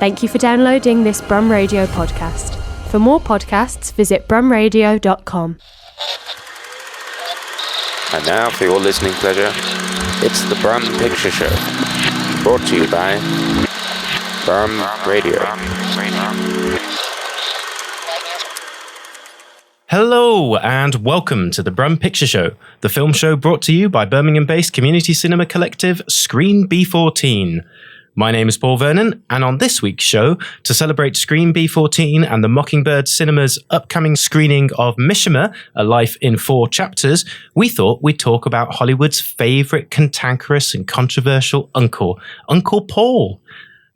Thank you for downloading this Brum Radio podcast. For more podcasts, visit brumradio.com. And now for your listening pleasure, it's the Brum Picture Show, brought to you by Brum Radio. Hello and welcome to the Brum Picture Show, the film show brought to you by Birmingham-based community cinema collective Screen B14. My name is Paul Vernon, and on this week's show, to celebrate Screen B14 and the Mockingbird Cinema's upcoming screening of Mishima, A Life in 4 Chapters, we thought we'd talk about Hollywood's favourite cantankerous and controversial uncle, Uncle Paul.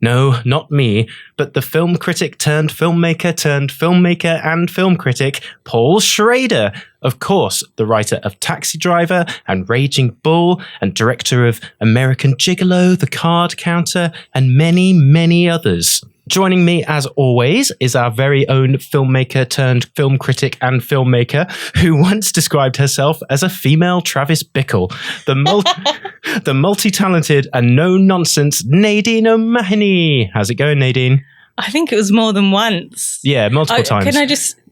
No, not me, but the film critic turned filmmaker and film critic, Paul Schrader. Of course, the writer of Taxi Driver and Raging Bull and director of American Gigolo, The Card Counter, and many, many others. Joining me, as always, is our very own filmmaker turned film critic and filmmaker who once described herself as a female Travis Bickle, the multi-talented and no-nonsense Nadine O'Mahony. How's it going, Nadine? I think it was more than once. Yeah, multiple times.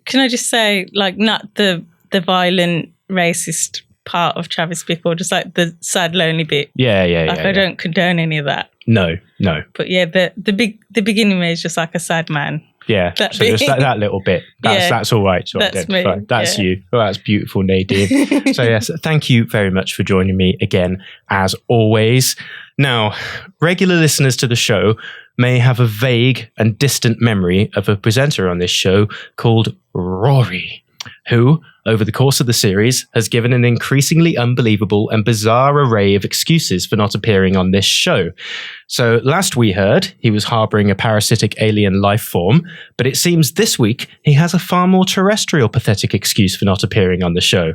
Can I just say, like, not the violent, racist part of Travis Bickle, just like the sad, lonely bit. Yeah. I don't condone any of that. No. But yeah, the beginning is just like a sad man. Yeah, so just that little bit. That's all right. That's me. Right, that's you. Oh, that's beautiful, Nadine. So yes, thank you very much for joining me again, as always. Now, regular listeners to the show may have a vague and distant memory of a presenter on this show called Rory, who, over the course of the series, has given an increasingly unbelievable and bizarre array of excuses for not appearing on this show. So last we heard, he was harbouring a parasitic alien life form, but it seems this week he has a far more terrestrial pathetic excuse for not appearing on the show.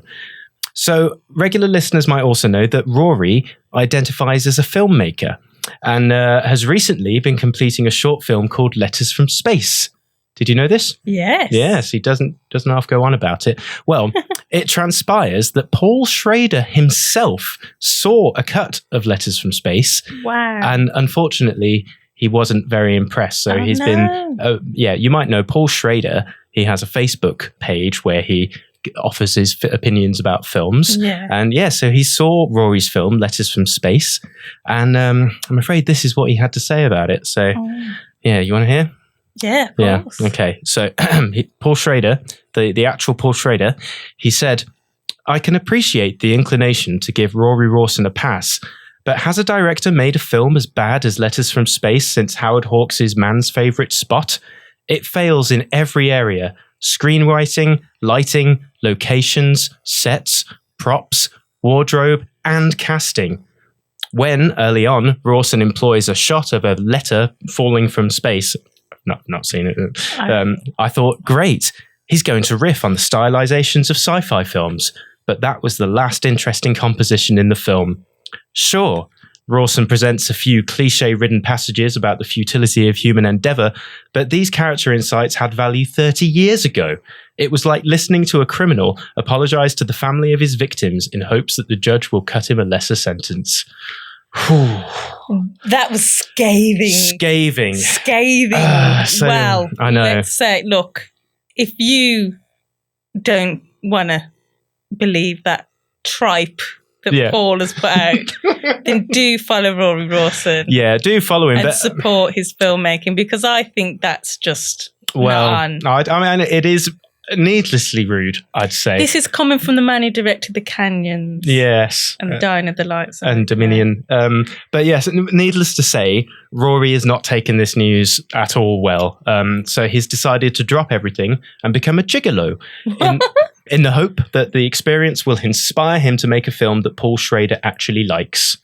So regular listeners might also know that Rory identifies as a filmmaker and has recently been completing a short film called Letters from Space. Did you know this? Yes. Yes, he doesn't half go on about it. Well, it transpires that Paul Schrader himself saw a cut of Letters from Space. Wow. And unfortunately, he wasn't very impressed. So been, you might know Paul Schrader. He has a Facebook page where he offers his opinions about films. Yeah. And so he saw Rory's film, Letters from Space. And I'm afraid this is what he had to say about it. So, you want to hear? Yeah, of course. Okay. So Paul Schrader, the actual Paul Schrader, he said, "I can appreciate the inclination to give Rory Rawson a pass, but has a director made a film as bad as Letters from Space since Howard Hawks' Man's Favourite Spot? It fails in every area: screenwriting, lighting, locations, sets, props, wardrobe, and casting. When, early on, Rawson employs a shot of a letter falling from space," not seen it. I thought, great, he's going to riff on the stylizations of sci-fi films, but that was the last interesting composition in the film. Sure, Rawson presents a few cliche-ridden passages about the futility of human endeavour, but these character insights had value 30 years ago. It was like listening to a criminal apologise to the family of his victims in hopes that the judge will cut him a lesser sentence. That was scathing. Well, I know. Let's say, look, if you don't want to believe that tripe that Paul has put out, then do follow Rory Rawson. Yeah, do follow him. And support his filmmaking, because I think that's just I mean, it is needlessly rude, I'd say. This is coming from the man who directed The Canyons. Yes. And Dying of the Lights. And Dominion. But yes, needless to say, Rory has not taken this news at all well. So he's decided to drop everything and become a gigolo in the hope that the experience will inspire him to make a film that Paul Schrader actually likes.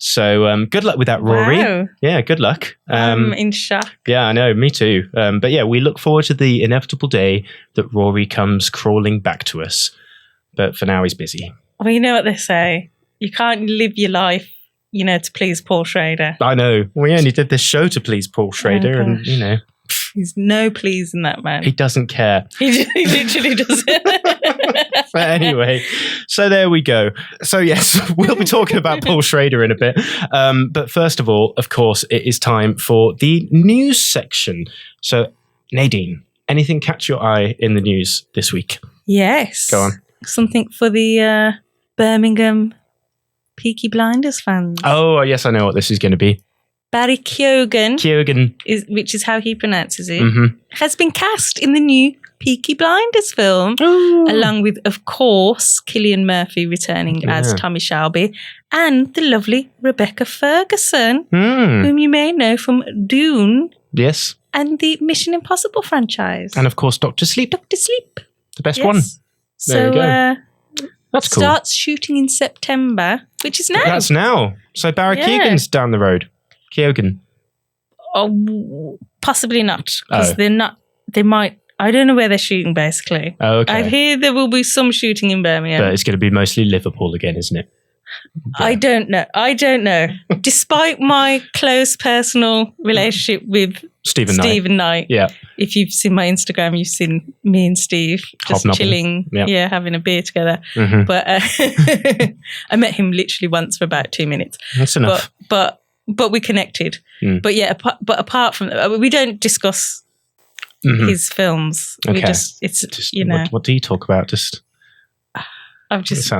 So good luck with that, Rory. Wow. Yeah, good luck. I'm in shock. Yeah, I know, me too. But yeah, we look forward to the inevitable day that Rory comes crawling back to us. But for now, he's busy. Well, you know what they say. You can't live your life, to please Paul Schrader. I know. We only did this show to please Paul Schrader and, He's no pleasing that man. He doesn't care. He literally doesn't. But anyway, so there we go. So yes, we'll be talking about Paul Schrader in a bit. But first of all, of course, it is time for the news section. So Nadine, anything catch your eye in the news this week? Yes. Go on. Something for the Birmingham Peaky Blinders fans. Oh, yes, I know what this is going to be. Barry Keoghan, which is how he pronounces it, has been cast in the new Peaky Blinders film, along with, of course, Cillian Murphy returning as Tommy Shelby, and the lovely Rebecca Ferguson, whom you may know from Dune. Yes. And the Mission Impossible franchise. And, of course, Dr. Sleep. Dr. Sleep. The best one. There you go. That's cool. Starts shooting in September, which is now. That's now. So Barry Keoghan's down the road. Keoghan. Oh, possibly not. Because they're not, they might, I don't know where they're shooting, basically. Oh, okay. I hear there will be some shooting in Birmingham. But it's going to be mostly Liverpool again, isn't it? Yeah. I don't know. Despite my close personal relationship with Stephen Knight. Yeah. If you've seen my Instagram, you've seen me and Steve just chilling, having a beer together. But I met him literally once for about 2 minutes. That's enough. But we connected. But yeah, apart from that, we don't discuss his films. Okay. We just you know. What do you talk about? I've just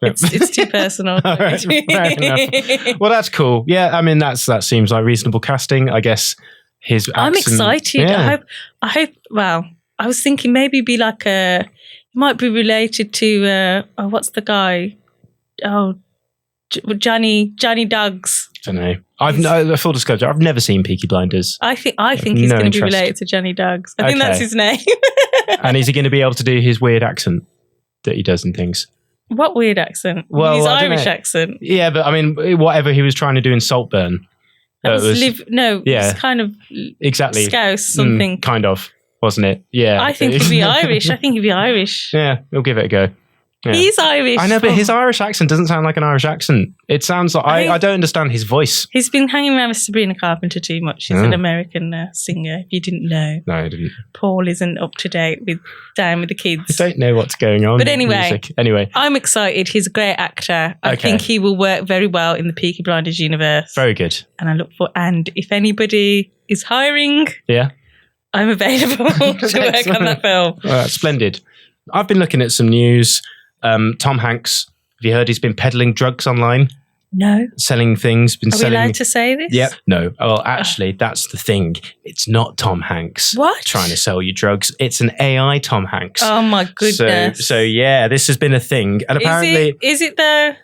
it's too personal. All right, fair enough. Well, that's cool. Yeah, I mean that seems like reasonable casting. I guess his accent, I'm excited. Yeah. I hope. Well, I was thinking maybe it'd be like might be related to what's the guy? Oh, Johnny Duggs. I don't know. Full disclosure, I've never seen Peaky Blinders. I think he's going to be related to Johnny Duggs. I think that's his name. And is he going to be able to do his weird accent that he does and things? What weird accent? Well, his Irish accent. Yeah, but I mean, whatever he was trying to do in Saltburn. It's kind of exactly Scouse something. Kind of, wasn't it? Yeah. I think he'd be Irish. Yeah, we'll give it a go. Yeah. He's Irish. I know, but his Irish accent doesn't sound like an Irish accent. It sounds like I don't understand his voice. He's been hanging around with Sabrina Carpenter too much. She's an American singer. If you didn't know, no, I didn't. Paul isn't up to date with Down with the Kids. I don't know what's going on. But anyway, I'm excited. He's a great actor. I think he will work very well in the Peaky Blinders universe. Very good. And I look for. And if anybody is hiring, I'm available to work on that film. Splendid. I've been looking at some news. Tom Hanks, have you heard he's been peddling drugs online? No. Selling things. Are we allowed to say this? Yep. No. Well, actually, that's the thing. It's not Tom Hanks. What? Trying to sell you drugs. It's an AI Tom Hanks. Oh my goodness. So yeah, this has been a thing. And apparently... Is it though?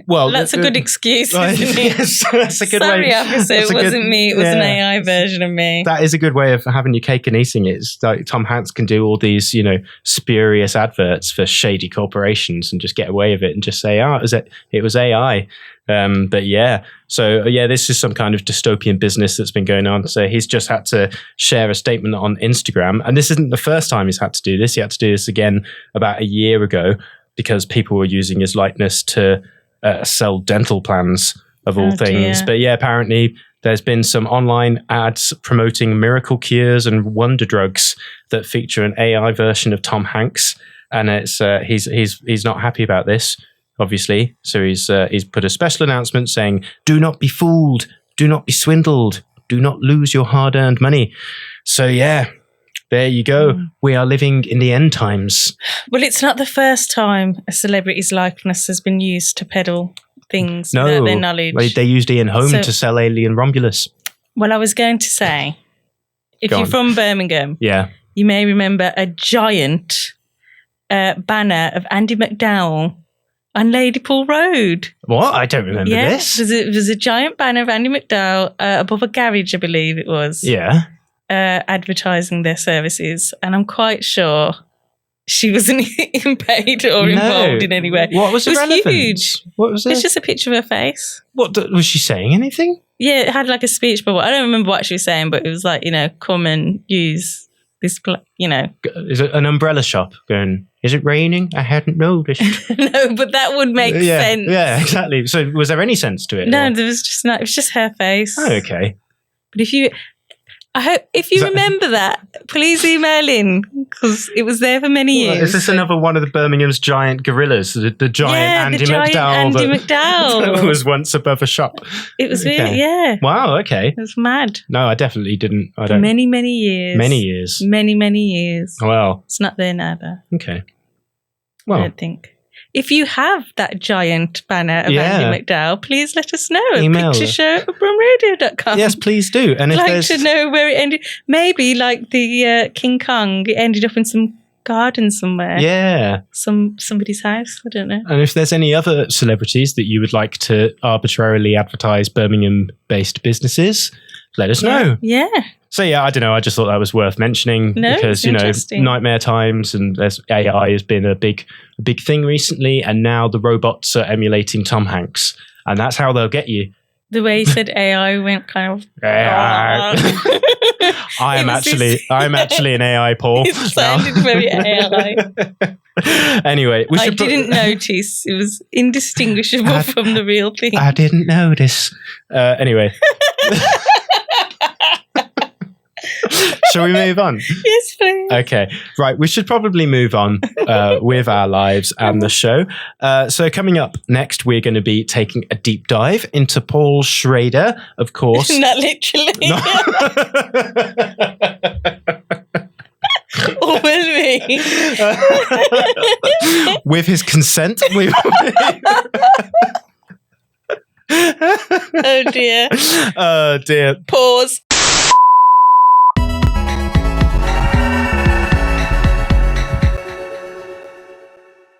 Well, that's a good excuse, isn't it? Yes, that's a good way. Sorry, officer, it wasn't me. It was an AI version of me. That is a good way of having your cake and eating it. It's like Tom Hanks can do all these, spurious adverts for shady corporations and just get away with it and just say, it was AI. But yeah, so this is some kind of dystopian business that's been going on. So he's just had to share a statement on Instagram. And this isn't the first time he's had to do this. He had to do this again about a year ago because people were using his likeness to sell dental plans of all things. Dear. But yeah, apparently there's been some online ads promoting miracle cures and wonder drugs that feature an AI version of Tom Hanks. And it's he's not happy about this, obviously. So he's put a special announcement saying, "Do not be fooled, do not be swindled, do not lose your hard-earned money." So yeah, there you go. We are living in the end times. Well, it's not the first time a celebrity's likeness has been used to peddle things without their knowledge. They used Ian Holm to sell Alien Romulus. Well, I was going to say, if you're from Birmingham, you may remember a giant banner of Andy McDowell on Ladypool Road. What? I don't remember this. There's a giant banner of Andy McDowell above a garage, I believe it was. Yeah. Advertising their services, and I'm quite sure she wasn't paid or involved in any way. What was the relevance? Huge. What was it? It's just a picture of her face. What was she saying? Anything? Yeah, it had like a speech bubble. I don't remember what she was saying, but it was like, come and use this. Is it an umbrella shop? Going? Is it raining? I hadn't noticed. No, but that would make sense. Yeah, exactly. So, was there any sense to it? No, there was just not. It was just her face. Oh, okay. But if you. I hope if you remember that, please email in because it was there for many years. Is this another one of the Birmingham's giant gorillas? The giant Andy the giant McDowell Andy McDowell that was once above a shop. It was really, yeah. Wow, okay. It was mad. No, I definitely didn't. I don't. Many years. Many years. Many years. Well. It's not there now, though. Okay. Well. I don't think. If you have that giant banner of Andy McDowell, please let us know. Email pictureshow@brumradio.com. Yes, please do. And I'd if like there's... to know where it ended. Maybe like the King Kong, it ended up in some garden somewhere. Yeah. Somebody's house. I don't know. And if there's any other celebrities that you would like to arbitrarily advertise Birmingham-based businesses, let us know. Yeah. So yeah, I don't know. I just thought that was worth mentioning because nightmare times and there's AI has been a big thing recently, and now the robots are emulating Tom Hanks, and that's how they'll get you. The way you said AI went kind of. AI. I'm actually an AI, Paul. It sounded very AI. Anyway, I didn't notice. It was indistinguishable from the real thing. I didn't notice. Anyway. Shall we move on? Yes, please. Okay, right. We should probably move on with our lives and the show. So coming up next, we're going to be taking a deep dive into Paul Schrader, of course. Not literally. Or will we? With his consent. Oh dear. Oh dear. Pause.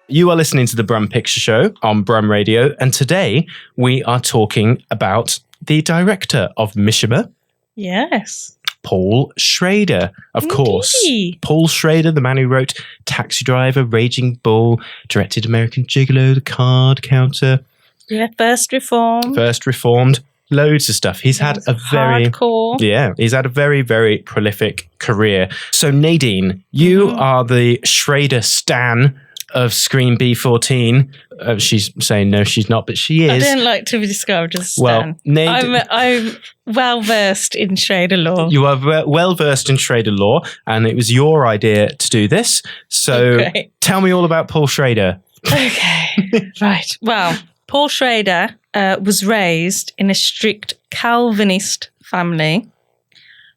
You are listening to the Brum Picture Show on Brum Radio, and today we are talking about the director of Mishima. Yes. Paul Schrader, of course. Paul Schrader, the man who wrote Taxi Driver, Raging Bull, directed American Gigolo, The Card Counter. Yeah, First Reformed. Loads of stuff. He's had a very hardcore. Yeah, he's had a very, very prolific career. So Nadine, you are the Schrader stan of Screen B14. She's saying no, she's not, but she is. I don't like to be described as a stan. Well, I'm well versed in Schrader law. You are well versed in Schrader law, and it was your idea to do this. So tell me all about Paul Schrader. Okay, right. Well, Paul Schrader was raised in a strict Calvinist family,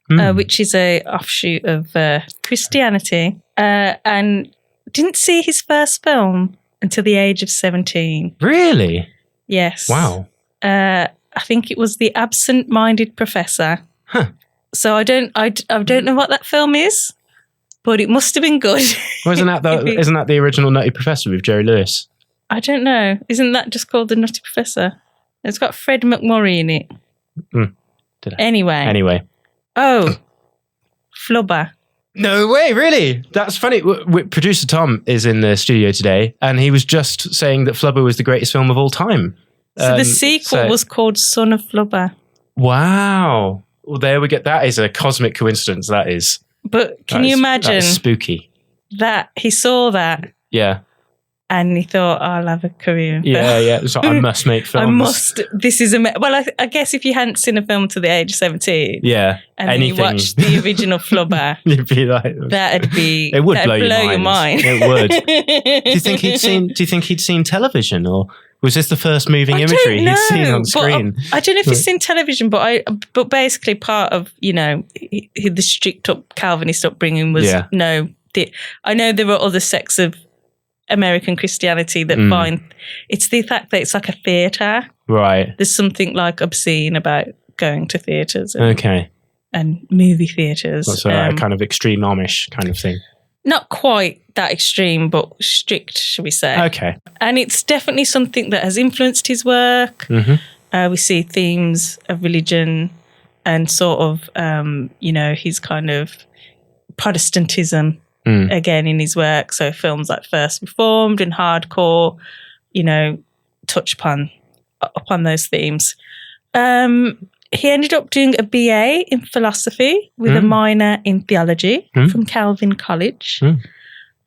which is a offshoot of Christianity, and didn't see his first film until the age of 17. Really? Yes. Wow. I think it was The Absent-Minded Professor. Huh. So I don't know what that film is, but it must have been good. Well, isn't that the original Nutty Professor with Jerry Lewis? I don't know. Isn't that just called The Nutty Professor? It's got Fred McMurray in it. Anyway. Oh, Flubber. No way, really? That's funny. Producer Tom is in the studio today, and he was just saying that Flubber was the greatest film of all time. So the sequel was called Son of Flubber. Wow. Well, there we get. That is a cosmic coincidence, that is. But can you imagine? That is spooky. That he saw that. Yeah. And he thought, I'll have a career in film. Yeah. So I must make films. This is well, I guess if you hadn't seen a film to the age of 17, yeah, and then you watched the original Flubber, you'd be like, it would blow your mind. It would. Do you think he'd seen television, or was this the first moving imagery he'd seen on screen? I don't know if he's seen television, but basically part of the strict Calvinist upbringing was I know there were other sects of American Christianity that find it's the fact that it's like a theatre. Right. There's something like obscene about going to theatres. And movie theatres. That's a kind of extreme Amish kind of thing. Not quite that extreme, but strict, shall we say. Okay. And it's definitely something that has influenced his work. We see themes of religion and sort of, his kind of Protestantism. Again in his work, so films like First Reformed and Hardcore, touch upon those themes. He ended up doing a BA in philosophy with a minor in theology from Calvin College.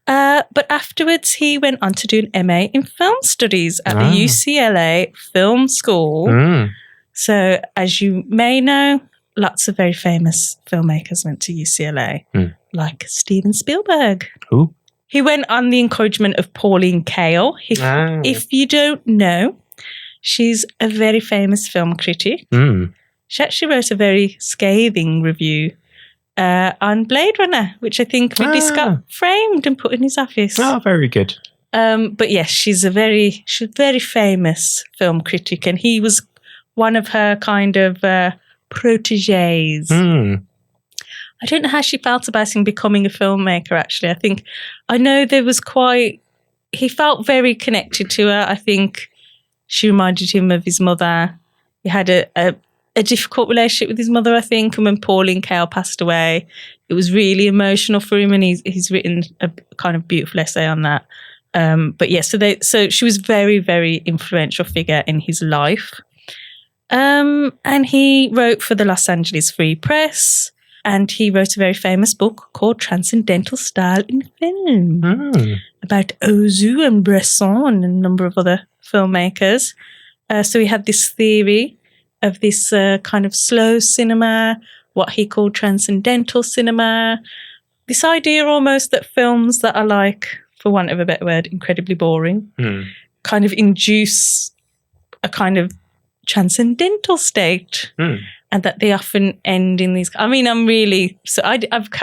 But afterwards, he went on to do an MA in film studies at the UCLA Film School. So, as you may know, lots of very famous filmmakers went to UCLA, like Steven Spielberg. Who? He went on the encouragement of Pauline Kael. If you don't know, she's a very famous film critic. She actually wrote a very scathing review on Blade Runner, which I think Ridley Scott framed and put in his office. Oh, very good. But yes, she's a very famous film critic, and he was one of her kind of proteges. I don't know how she felt about him becoming a filmmaker, actually. I know he felt very connected to her. I think she reminded him of his mother. He had a difficult relationship with his mother, I think, and when Pauline Kael passed away, it was really emotional for him, and he's written a kind of beautiful essay on that. But yeah, so she was very, very influential figure in his life. And he wrote for the Los Angeles Free Press, and he wrote a very famous book called Transcendental Style in Film about Ozu and Bresson and a number of other filmmakers. So he had this theory of this kind of slow cinema, what he called transcendental cinema, this idea almost that films that are like, for want of a better word, incredibly boring, kind of induce a kind of transcendental state, and that they often end in these. I mean, I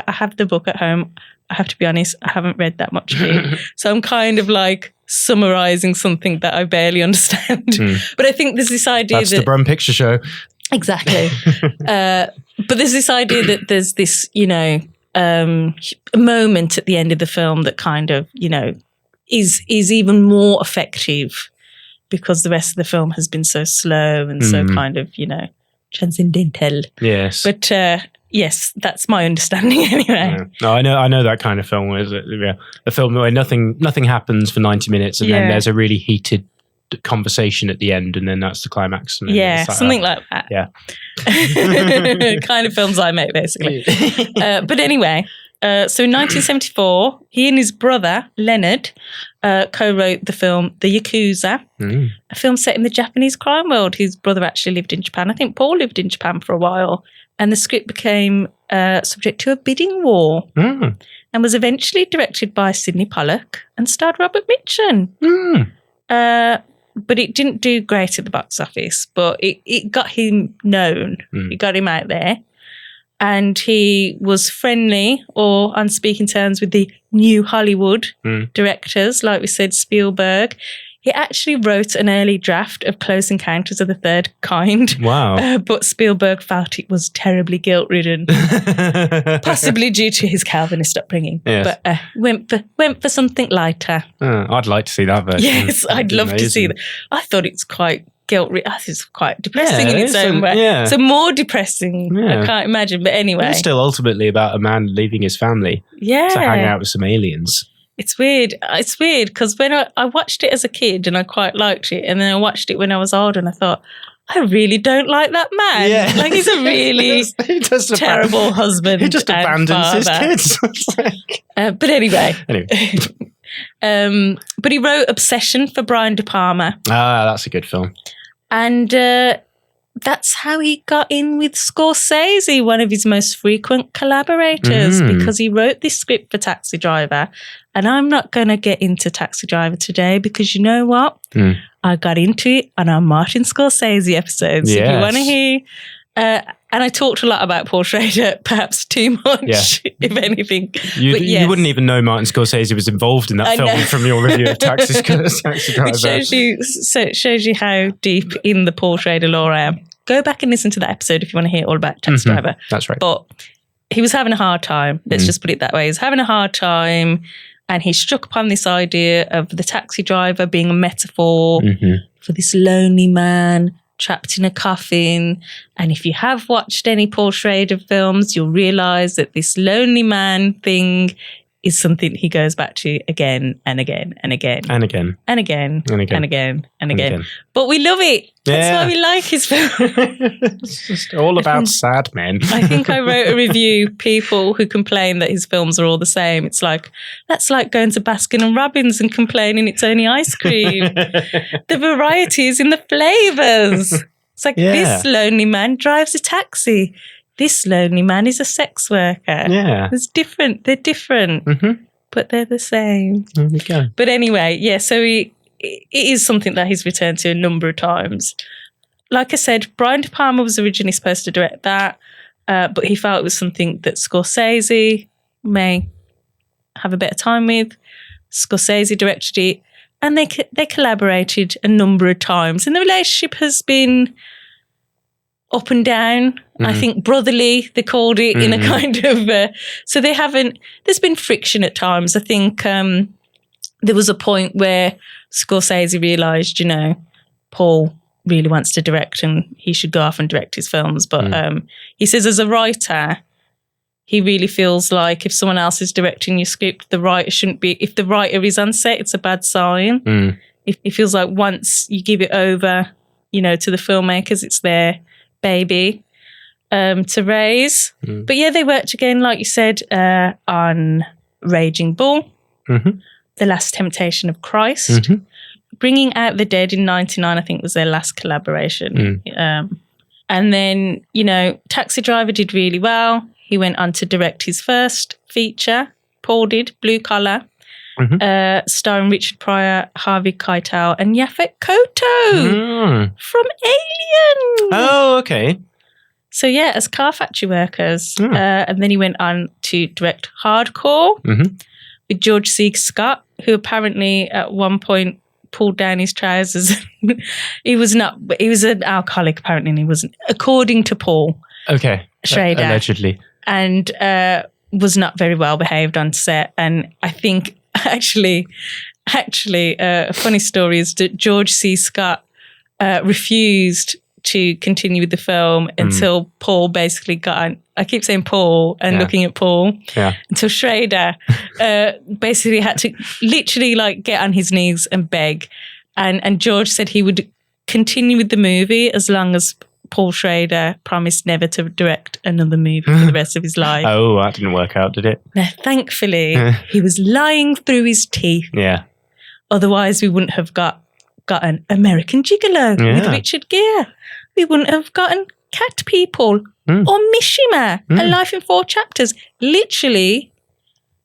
have the book at home. I have to be honest, I haven't read that much of it, so I'm kind of like summarizing something that I barely understand. But I think there's this idea that's the Brum Picture Show. Exactly. But there's this idea that there's this, a moment at the end of the film that kind of, is even more effective because the rest of the film has been so slow and so kind of, transcendental. Yes. But yes, that's my understanding anyway. Yeah. No, I know that kind of film. Is it? Yeah, a film where nothing happens for 90 minutes, and then there's a really heated conversation at the end, and then that's the climax. And something like that. Yeah, kind of films I make, basically. But anyway, so in 1974, he and his brother Leonard co-wrote the film The Yakuza, a film set in the Japanese crime world. His brother actually lived in Japan. I think Paul lived in Japan for a while, and the script became subject to a bidding war and was eventually directed by Sidney Pollack and starred Robert Mitchum. But it didn't do great at the box office, but it got him known. It got him out there. And he was friendly or on speaking terms with the new Hollywood directors, like we said, Spielberg. He actually wrote an early draft of Close Encounters of the Third Kind. Wow. But Spielberg felt it was terribly guilt-ridden, possibly due to his Calvinist upbringing. Yes. But went for something lighter. I'd like to see that version. Yes, I'd love to see that. I thought it's quite guilt-ridden. I think it's quite depressing in its own way. Yeah. So more depressing, I can't imagine. But anyway. It's still ultimately about a man leaving his family to hang out with some aliens. It's weird. It's weird because when I watched it as a kid and I quite liked it, and then I watched it when I was older and I thought, I really don't like that man. Yeah. Like, he's a really terrible husband. He just abandons his kids. But anyway. But he wrote Obsession for Brian De Palma. That's a good film. And that's how he got in with Scorsese, one of his most frequent collaborators, because he wrote this script for Taxi Driver. And I'm not going to get into Taxi Driver today because you know what? I got into it on our Martin Scorsese episodes. Yes. If you want to hear. And I talked a lot about Paul Schrader, perhaps too much, if anything. You wouldn't even know Martin Scorsese was involved in that film from your review of Taxi Driver. It shows you how deep in the Paul Schrader lore I am. Go back and listen to that episode if you want to hear all about Taxi Driver. That's right. But he was having a hard time. Let's just put it that way. He was having a hard time, and he struck upon this idea of the taxi driver being a metaphor for this lonely man trapped in a coffin. And if you have watched any Paul Schrader films, you'll realise that this lonely man thing is something he goes back to again and again and again. And again. And again. And again. And again. And again. But we love it. That's why we like his film. It's just all about sad men. I think I wrote a review, people who complain that his films are all the same. It's like, that's like going to Baskin and Robbins and complaining it's only ice cream. The variety is in the flavours. It's like, this lonely man drives a taxi. this lonely man is a sex worker. Yeah. They're different, but they're the same. There we go. But anyway, yeah, so it is something that he's returned to a number of times. Like I said, Brian De Palma was originally supposed to direct that, but he felt it was something that Scorsese may have a better time with. Scorsese directed it, and they collaborated a number of times, and the relationship has been up and down. I think brotherly, they called it, in a kind of so they haven't, there's been friction at times. I think there was a point where Scorsese realised, Paul really wants to direct and he should go off and direct his films, but he says as a writer, he really feels like if someone else is directing your script, the writer shouldn't be. If the writer is on set, it's a bad sign. It feels like once you give it over, to the filmmakers, it's their baby to raise. But yeah, they worked again, like you said, on Raging Bull, The Last Temptation of Christ, Bringing Out the Dead in '99, I think was their last collaboration. And then, Taxi Driver did really well. He went on to direct his first feature, Paul did, Blue Collar, starring Richard Pryor, Harvey Keitel, and Yaphet Kotto from Alien. Oh, okay. So yeah, as car factory workers. And then he went on to direct Hardcore with George C. Scott, who apparently at one point pulled down his trousers. He was an alcoholic apparently, and he wasn't, according to Paul. Okay. Schrader. Allegedly. And was not very well behaved on set. And I think actually, a funny story is that George C. Scott refused to continue with the film until Paul basically got on. I keep saying Paul and looking at Paul. Yeah. Until Schrader basically had to literally get on his knees and beg. And George said he would continue with the movie as long as Paul Schrader promised never to direct another movie for the rest of his life. Oh, that didn't work out, did it? No, thankfully, he was lying through his teeth. Yeah. Otherwise, we wouldn't have gotten American Gigolo with Richard Gere. We wouldn't have gotten Cat People or Mishima, A Life in 4 Chapters. Literally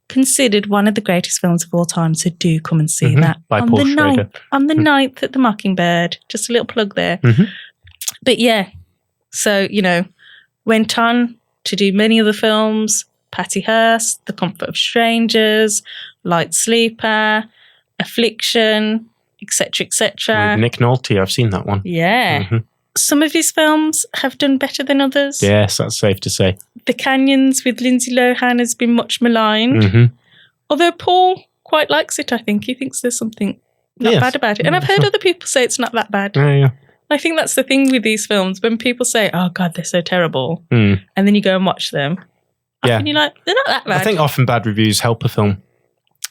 considered one of the greatest films of all time. So do come and see that. By Paul Schrader. On the 9th at the Mockingbird. Just a little plug there. But yeah, so, went on to do many other films, Patty Hearst, The Comfort of Strangers, Light Sleeper, Affliction, etc., etc. Nick Nolte, I've seen that one. Yeah. Some of his films have done better than others. Yes, that's safe to say. The Canyons with Lindsay Lohan has been much maligned. Although Paul quite likes it, I think. He thinks there's something not bad about it. And I've heard other people say it's not that bad. Yeah. I think that's the thing with these films. When people say, oh, God, they're so terrible, and then you go and watch them, often you're like, they're not that bad. I think often bad reviews help a film.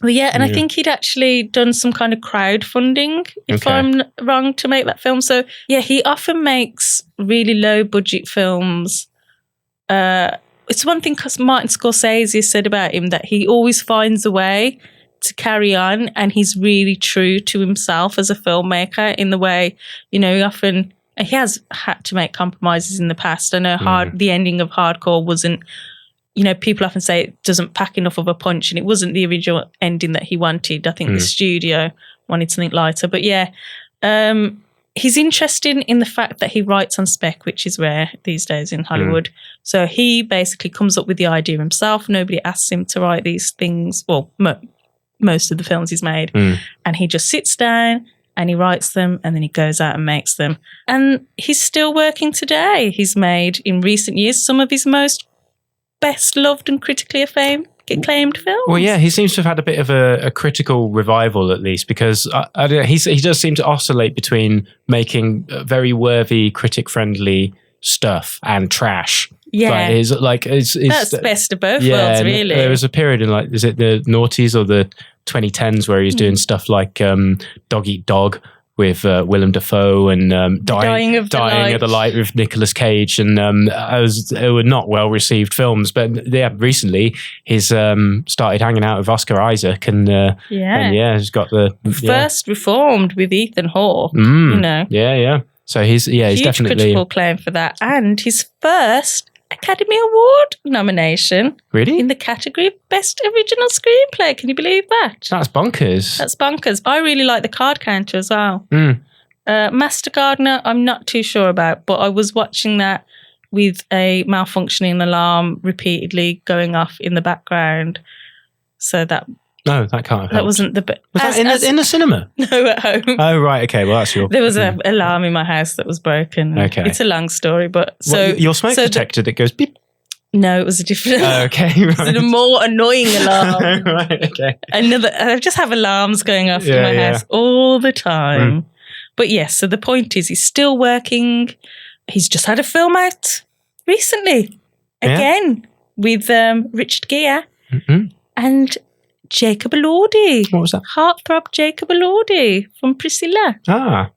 Well, yeah, and I think he'd actually done some kind of crowdfunding, if I'm wrong, to make that film. So, yeah, he often makes really low-budget films. It's one thing Martin Scorsese said about him, that he always finds a way to carry on, and he's really true to himself as a filmmaker in the way, he has had to make compromises in the past. I know the ending of Hardcore wasn't, people often say it doesn't pack enough of a punch, and it wasn't the original ending that he wanted. I think the studio wanted something lighter. But yeah, he's interested in the fact that he writes on spec, which is rare these days in Hollywood. So he basically comes up with the idea himself. Nobody asks him to write these things. Well, most of the films he's made, and he just sits down and he writes them, and then he goes out and makes them. And he's still working today. He's made, in recent years, some of his most best loved and critically acclaimed films. Well, yeah, he seems to have had a bit of a critical revival, at least, because he does seem to oscillate between making very worthy, critic-friendly stuff and trash. Yeah, it's that's the best of both worlds, really. There was a period in is it the noughties or the 2010s where he was doing stuff like Dog Eat Dog with Willem Dafoe and Dying of the Light with Nicolas Cage, and they were not well received films. But recently he's started hanging out with Oscar Isaac, and he's got the first Reformed with Ethan Hawke. Yeah. So he's huge definitely critical claim for that, and his first Academy Award nomination. Really? In the category of Best Original Screenplay. Can you believe that? That's bonkers. That's bonkers. I really like The Card Counter as well. Mm. Master Gardener, I'm not too sure about, but I was watching that with a malfunctioning alarm repeatedly going off in the background. So that... No, that can't have helped. That wasn't the best. Was that in the cinema? No, at home. Oh, right. Okay. Well, that's your... There was an alarm in my house that was broken. Okay. It's a long story, but... Your smoke detector that goes beep? No, it was a different... Oh, okay, right. It was a more annoying alarm. Right, okay. I just have alarms going off in my house all the time. But yes, so the point is he's still working. He's just had a film out recently. Again, with Richard Gere and Jacob Elordi. What was that? Heartthrob Jacob Elordi from Priscilla.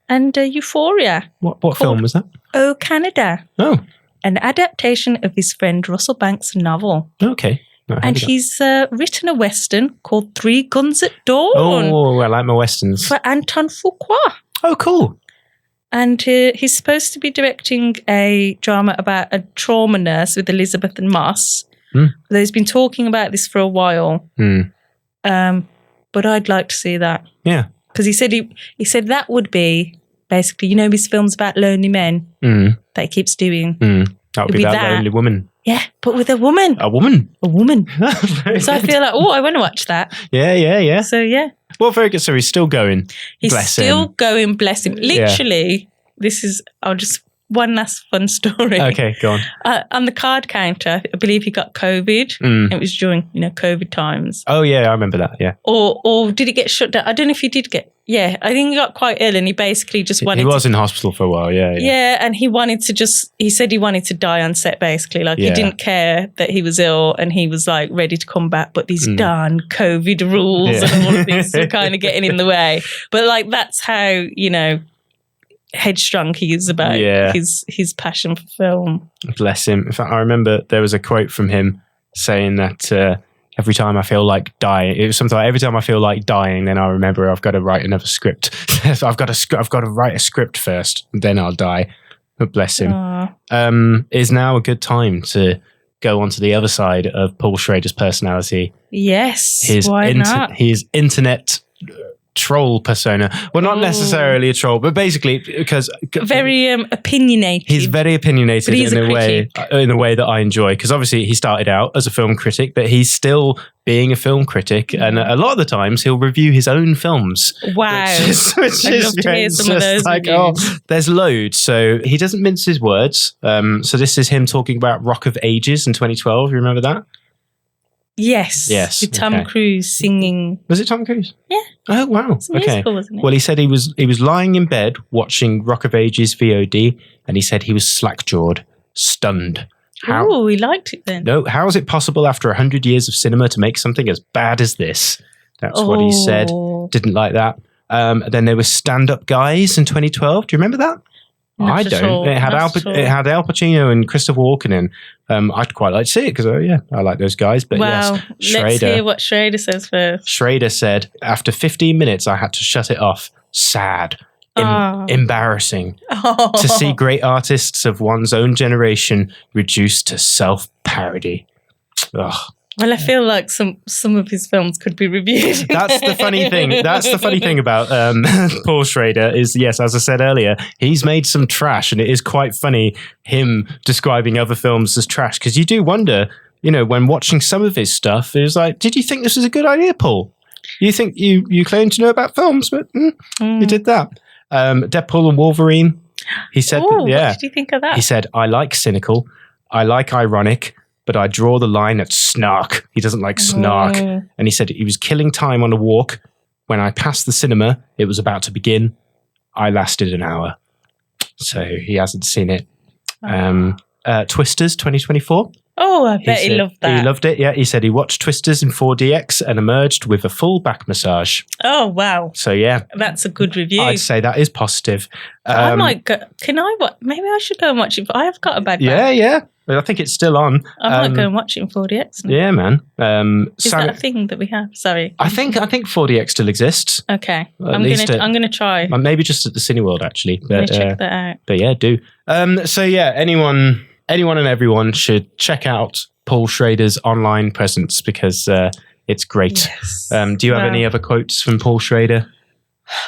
And Euphoria. What film was that? Oh, Canada. Oh. An adaptation of his friend Russell Banks' novel. Okay. And he's written a Western called 3 Guns at Dawn. Oh, I like my Westerns. For Anton Fuqua. Oh, cool. And he's supposed to be directing a drama about a trauma nurse with Elizabeth and Moss. He's been talking about this for a while. But I'd like to see that. Yeah. Because he said that would be basically, you know, his films about lonely men that he keeps doing. That would be that lonely woman. Yeah, but with a woman. A woman? A woman. So I feel like, I want to watch that. Yeah. So, yeah. Well, very good. So he's still going. He's still going, bless him. Literally, one last fun story. Okay, go on. On the card counter, I believe he got COVID. It was during, COVID times. Oh, yeah, I remember that, yeah. Or did he get shut down? I don't know if he did get... Yeah, I think he got quite ill and he basically just wanted He was in hospital for a while, yeah. Yeah, and he said he wanted to die on set, basically. Like, he didn't care that he was ill and he was, like, ready to come back. But these darn COVID rules and all of this were kind of getting in the way. But, like, that's how, headstrong he is about his passion for film. Bless him. In fact, I remember there was a quote from him saying that every time I feel like dying, it was something like, every time I feel like dying, then I remember I've got to write another script. So I've got to write a script first, then I'll die. But bless him. Is now a good time to go on to the other side of Paul Schrader's personality. Yes, why not? His internet troll persona. Well, not necessarily a troll, but basically because very opinionated. He's very opinionated in a way that I enjoy, because obviously he started out as a film critic, but he's still being a film critic, and a lot of the times he'll review his own films. Wow. Which I'd is love to hear some of those like, reviews. There's loads. So he doesn't mince his words. So this is him talking about Rock of Ages in 2012. You remember that? Yes. With Tom Cruise singing. Was it Tom Cruise? Yeah. Oh, wow. It's a musical, wasn't it? Well, he said he was lying in bed watching Rock of Ages VOD, and he said he was slack-jawed, stunned. Oh, he liked it then. No, how is it possible after 100 years of cinema to make something as bad as this? That's what he said. Didn't like that. Then there was Stand Up Guys in 2012. Do you remember that? I don't. It had Al Pacino and Christopher Walken in. I'd quite like to see it because, I like those guys. But yes, Schrader. Let's hear what Schrader says first. Schrader said, after 15 minutes, I had to shut it off. Sad. Embarrassing. To see great artists of one's own generation reduced to self-parody. Ugh. Well, I feel like some of his films could be reviewed. That's the funny thing. That's the funny thing about Paul Schrader is, yes, as I said earlier, he's made some trash, and it is quite funny him describing other films as trash, because you do wonder, when watching some of his stuff, it was like, did you think this was a good idea, Paul? You think you claim to know about films, but you did that. Deadpool and Wolverine. He said, what did you think of that? He said, I like cynical, I like ironic, but I draw the line at snark. He doesn't like snark. And he said he was killing time on a walk. When I passed the cinema, it was about to begin. I lasted an hour. So he hasn't seen it. Twisters 2024. Oh, I bet he loved that. He loved it, yeah. He said he watched Twisters in 4DX and emerged with a full back massage. Oh, wow. So, yeah. That's a good review. I'd say that is positive. I might go. Maybe I should go and watch it. I have got a bad back. Yeah. I think it's still on. I might go and watch it in 4DX now. Yeah, man. Is that a thing that we have? Sorry. I think 4DX still exists. Okay. I'm going to try. Maybe just at the Cineworld, actually. I'm going to check that out. But yeah, do. So yeah, anyone anyone and everyone should check out Paul Schrader's online presence because it's great. Yes. Do you have any other quotes from Paul Schrader?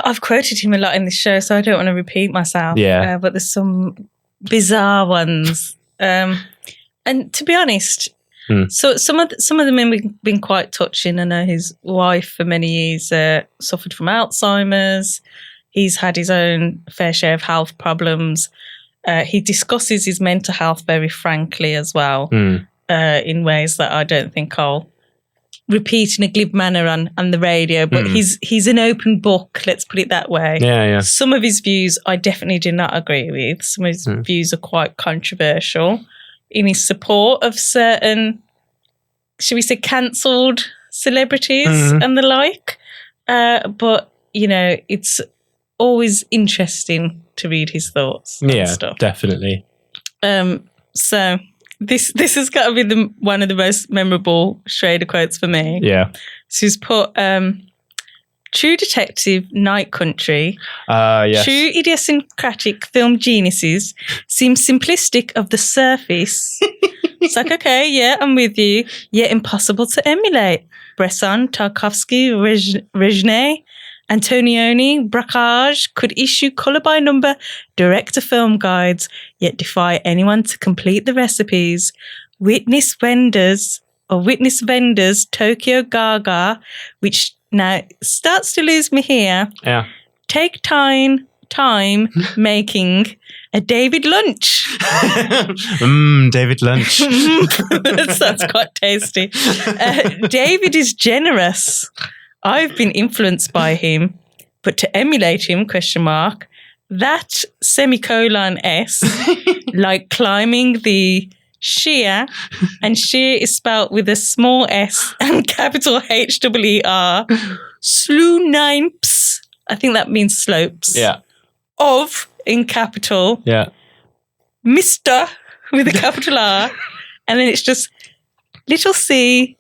I've quoted him a lot in this show, so I don't want to repeat myself. Yeah. But there's some bizarre ones. And to be honest, so some of them have been quite touching. I know his wife for many years suffered from Alzheimer's. He's had his own fair share of health problems. He discusses his mental health very frankly as well, in ways that I don't think I'll repeat in a glib manner on the radio. But he's an open book, let's put it that way. Yeah. Some of his views I definitely do not agree with. Some of his views are quite controversial in his support of certain, should we say, cancelled celebrities and the like. But, you know, it's always interesting to read his thoughts and stuff. Definitely. So this has got to be one of the most memorable Schrader quotes for me. Yeah. So he's put, True Detective, Night Country. Yes. True idiosyncratic film geniuses seem simplistic of the surface. It's like, okay, yeah, I'm with you. Yet impossible to emulate. Bresson, Tarkovsky, Resnais, Antonioni, Brakhage could issue colour-by-number director-film guides, yet defy anyone to complete the recipes. Witness vendors, Tokyo Gaga, which now starts to lose me here. Yeah. Take time making a David lunch. David lunch. That sounds quite tasty. David is generous. I've been influenced by him, but to emulate him, ? That S, like climbing the sheer, and sheer is spelt with a small s and capital HEER, sloops, I think that means slopes. Yeah. Of, in capital. Yeah. Mr. with a capital R. And then it's just little c,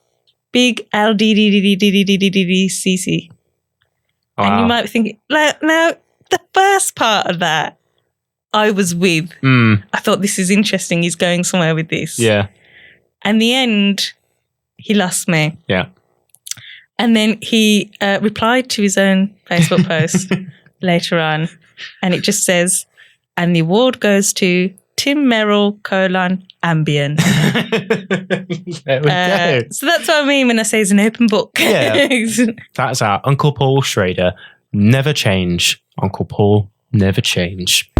big LDDDDDDDDCC. Wow. And you might be thinking, now, the first part of that, I was with. I thought, this is interesting. He's going somewhere with this. Yeah. And the end, he lost me. Yeah. And then he replied to his own Facebook post later on. And it just says, and the award goes to Tim Merrill, Ambien. There we go. So that's what I mean when I say it's an open book. Yeah. That's our Uncle Paul Schrader. Never change. Uncle Paul, never change.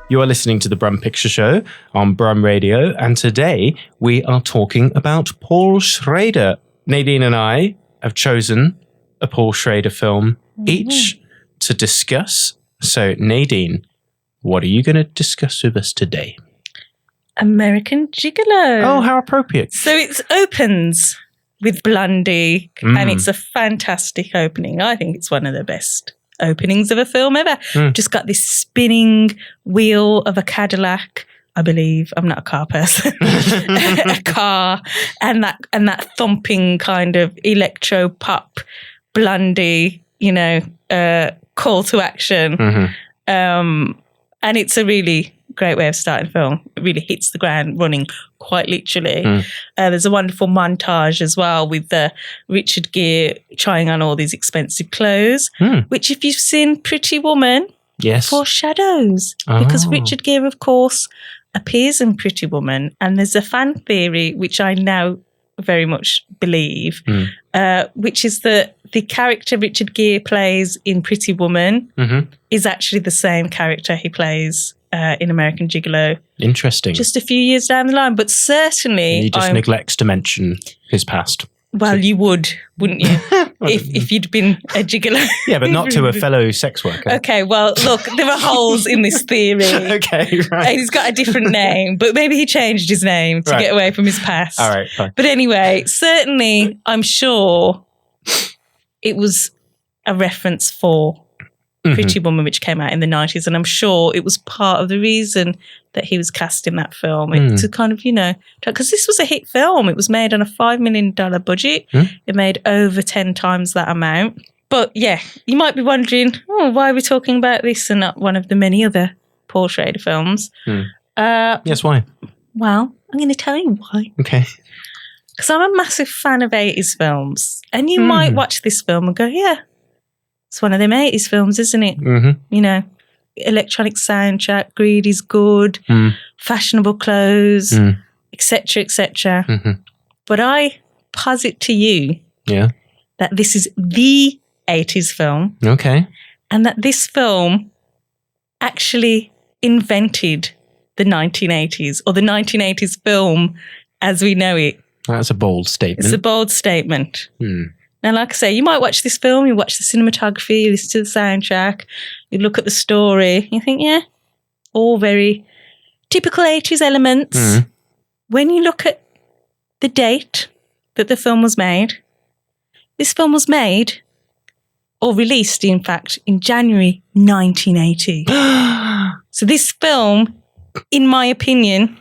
You are listening to the Brum Picture Show on Brum Radio, and today we are talking about Paul Schrader. Nadine and I have chosen a Paul Schrader film each to discuss. So, Nadine, what are you going to discuss with us today? American Gigolo. Oh, how appropriate. So it opens with Blondie, and it's a fantastic opening. I think it's one of the best openings of a film ever. Just got this spinning wheel of a Cadillac, I believe. I'm not a car person. A car, and that thumping kind of electro pop Blondie, call to action. And it's a really great way of starting a film. It really hits the ground running, quite literally. There's a wonderful montage as well with Richard Gere trying on all these expensive clothes, which, if you've seen Pretty Woman, foreshadows. Because Richard Gere, of course, appears in Pretty Woman. And there's a fan theory, which I now very much believe, which is that the character Richard Gere plays in Pretty Woman is actually the same character he plays in American Gigolo. Interesting. Just a few years down the line, but certainly... He just neglects to mention his past. Well, you would, wouldn't you? if you'd been a gigolo. Yeah, but not to a fellow sex worker. Okay, well, look, there are holes in this theory. Okay, right. And he's got a different name, but maybe he changed his name to get away from his past. All right, fine. But anyway, certainly, I'm sure it was a reference for Pretty Woman, which came out in the 90s, and I'm sure it was part of the reason that he was cast in that film, to kind of, because this was a hit film. It was made on a $5 million budget. It made over 10 times that amount. But yeah, you might be wondering, why are we talking about this and not one of the many other Paul Schrader films. Yes, why? Well, I'm going to tell you why. Okay. Because I'm a massive fan of 80s films. And you might watch this film and go, yeah, it's one of them 80s films, isn't it? Mm-hmm. You know, electronic soundtrack, Greed is good, fashionable clothes, etc., etc. Mm-hmm. But I posit to you that this is the 80s film. Okay. And that this film actually invented the 1980s, or the 1980s film as we know it. That's a bold statement. It's a bold statement. Now, like I say, you might watch this film, you watch the cinematography, you listen to the soundtrack, you look at the story, you think, yeah, all very typical 80s elements. When you look at the date that the film was made, this film was made, or released, in fact, in January 1980. So this film, in my opinion,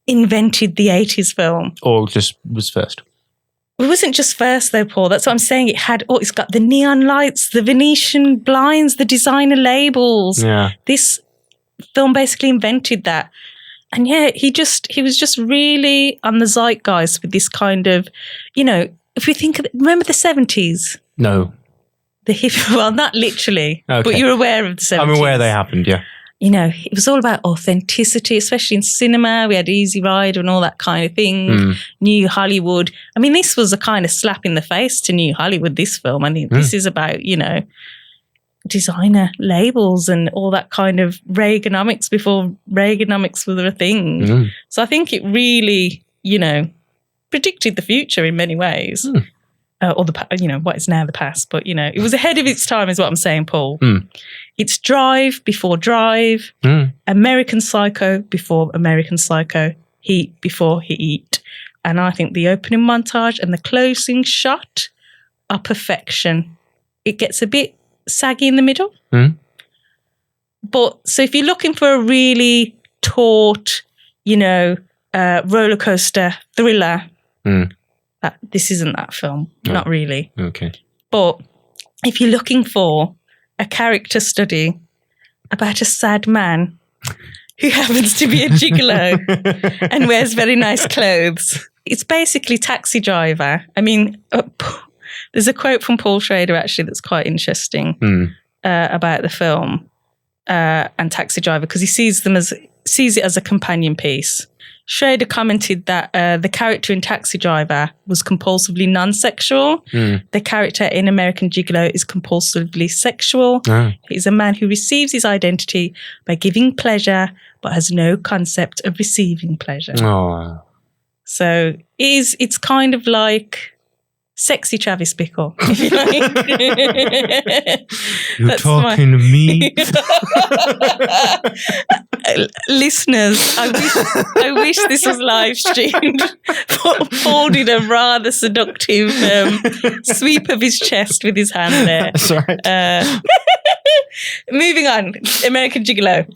invented the 80s film. Or just was first? It wasn't just first though, Paul. That's what I'm saying. It's got the neon lights, the Venetian blinds, the designer labels. Yeah. This film basically invented that. And yeah, he was just really on the zeitgeist with this kind of, you know, if we think of it, remember the 70s? No. Well, not literally, okay. But you're aware of the 70s. I'm aware they happened, yeah. You know, it was all about authenticity, especially in cinema. We had Easy Rider and all that kind of thing. New Hollywood. I mean, this was a kind of slap in the face to New Hollywood, this film. I mean, this is about, you know, designer labels and all that kind of Reaganomics before Reaganomics was a thing. So I think it really, you know, predicted the future in many ways. Or you know, what is now the past, but you know, it was ahead of its time, is what I'm saying, Paul. It's Drive before Drive, American Psycho before American Psycho, Heat before Heat, and I think the opening montage and the closing shot are perfection. It gets a bit saggy in the middle, but so if you're looking for a really taut, you know, roller coaster thriller. This isn't that film, not really. Okay. But if you're looking for a character study about a sad man who happens to be a gigolo and wears very nice clothes, it's basically Taxi Driver. I mean, there's a quote from Paul Schrader actually that's quite interesting about the film and Taxi Driver, because he sees it as a companion piece. Schrader commented that the character in Taxi Driver was compulsively non-sexual. The character in American Gigolo is compulsively sexual. He's a man who receives his identity by giving pleasure, but has no concept of receiving pleasure. So it's kind of like sexy Travis Bickle, if you like. You're talking to me? Listeners, I wish this was live streamed. Paul did a rather seductive sweep of his chest with his hand there. That's right. Moving on, American Gigolo.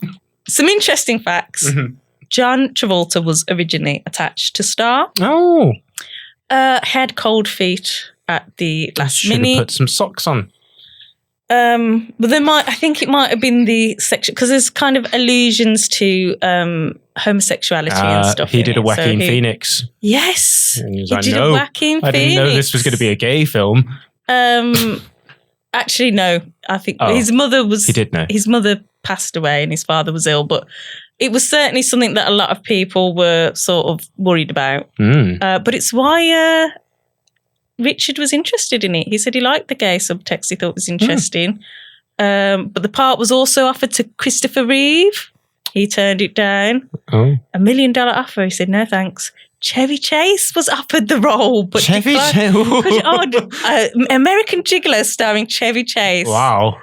Some interesting facts. John Travolta was originally attached to star. Had cold feet at the last minute. Should have put some socks on. But I think it might have been the section, because there's kind of allusions to homosexuality and stuff. He did a Joaquin Phoenix. Yes, he like, did a Joaquin Phoenix. I didn't know this was going to be a gay film. Actually, no. I think his mother was. He did know. His mother passed away and his father was ill, but it was certainly something that a lot of people were sort of worried about. But it's why Richard was interested in it. He said he liked the gay subtext. He thought it was interesting. But the part was also offered to Christopher Reeve. He turned it down. $1 million offer. He said, no, thanks. Chevy Chase was offered the role. But Chevy Chase? American Gigolo starring Chevy Chase. Wow.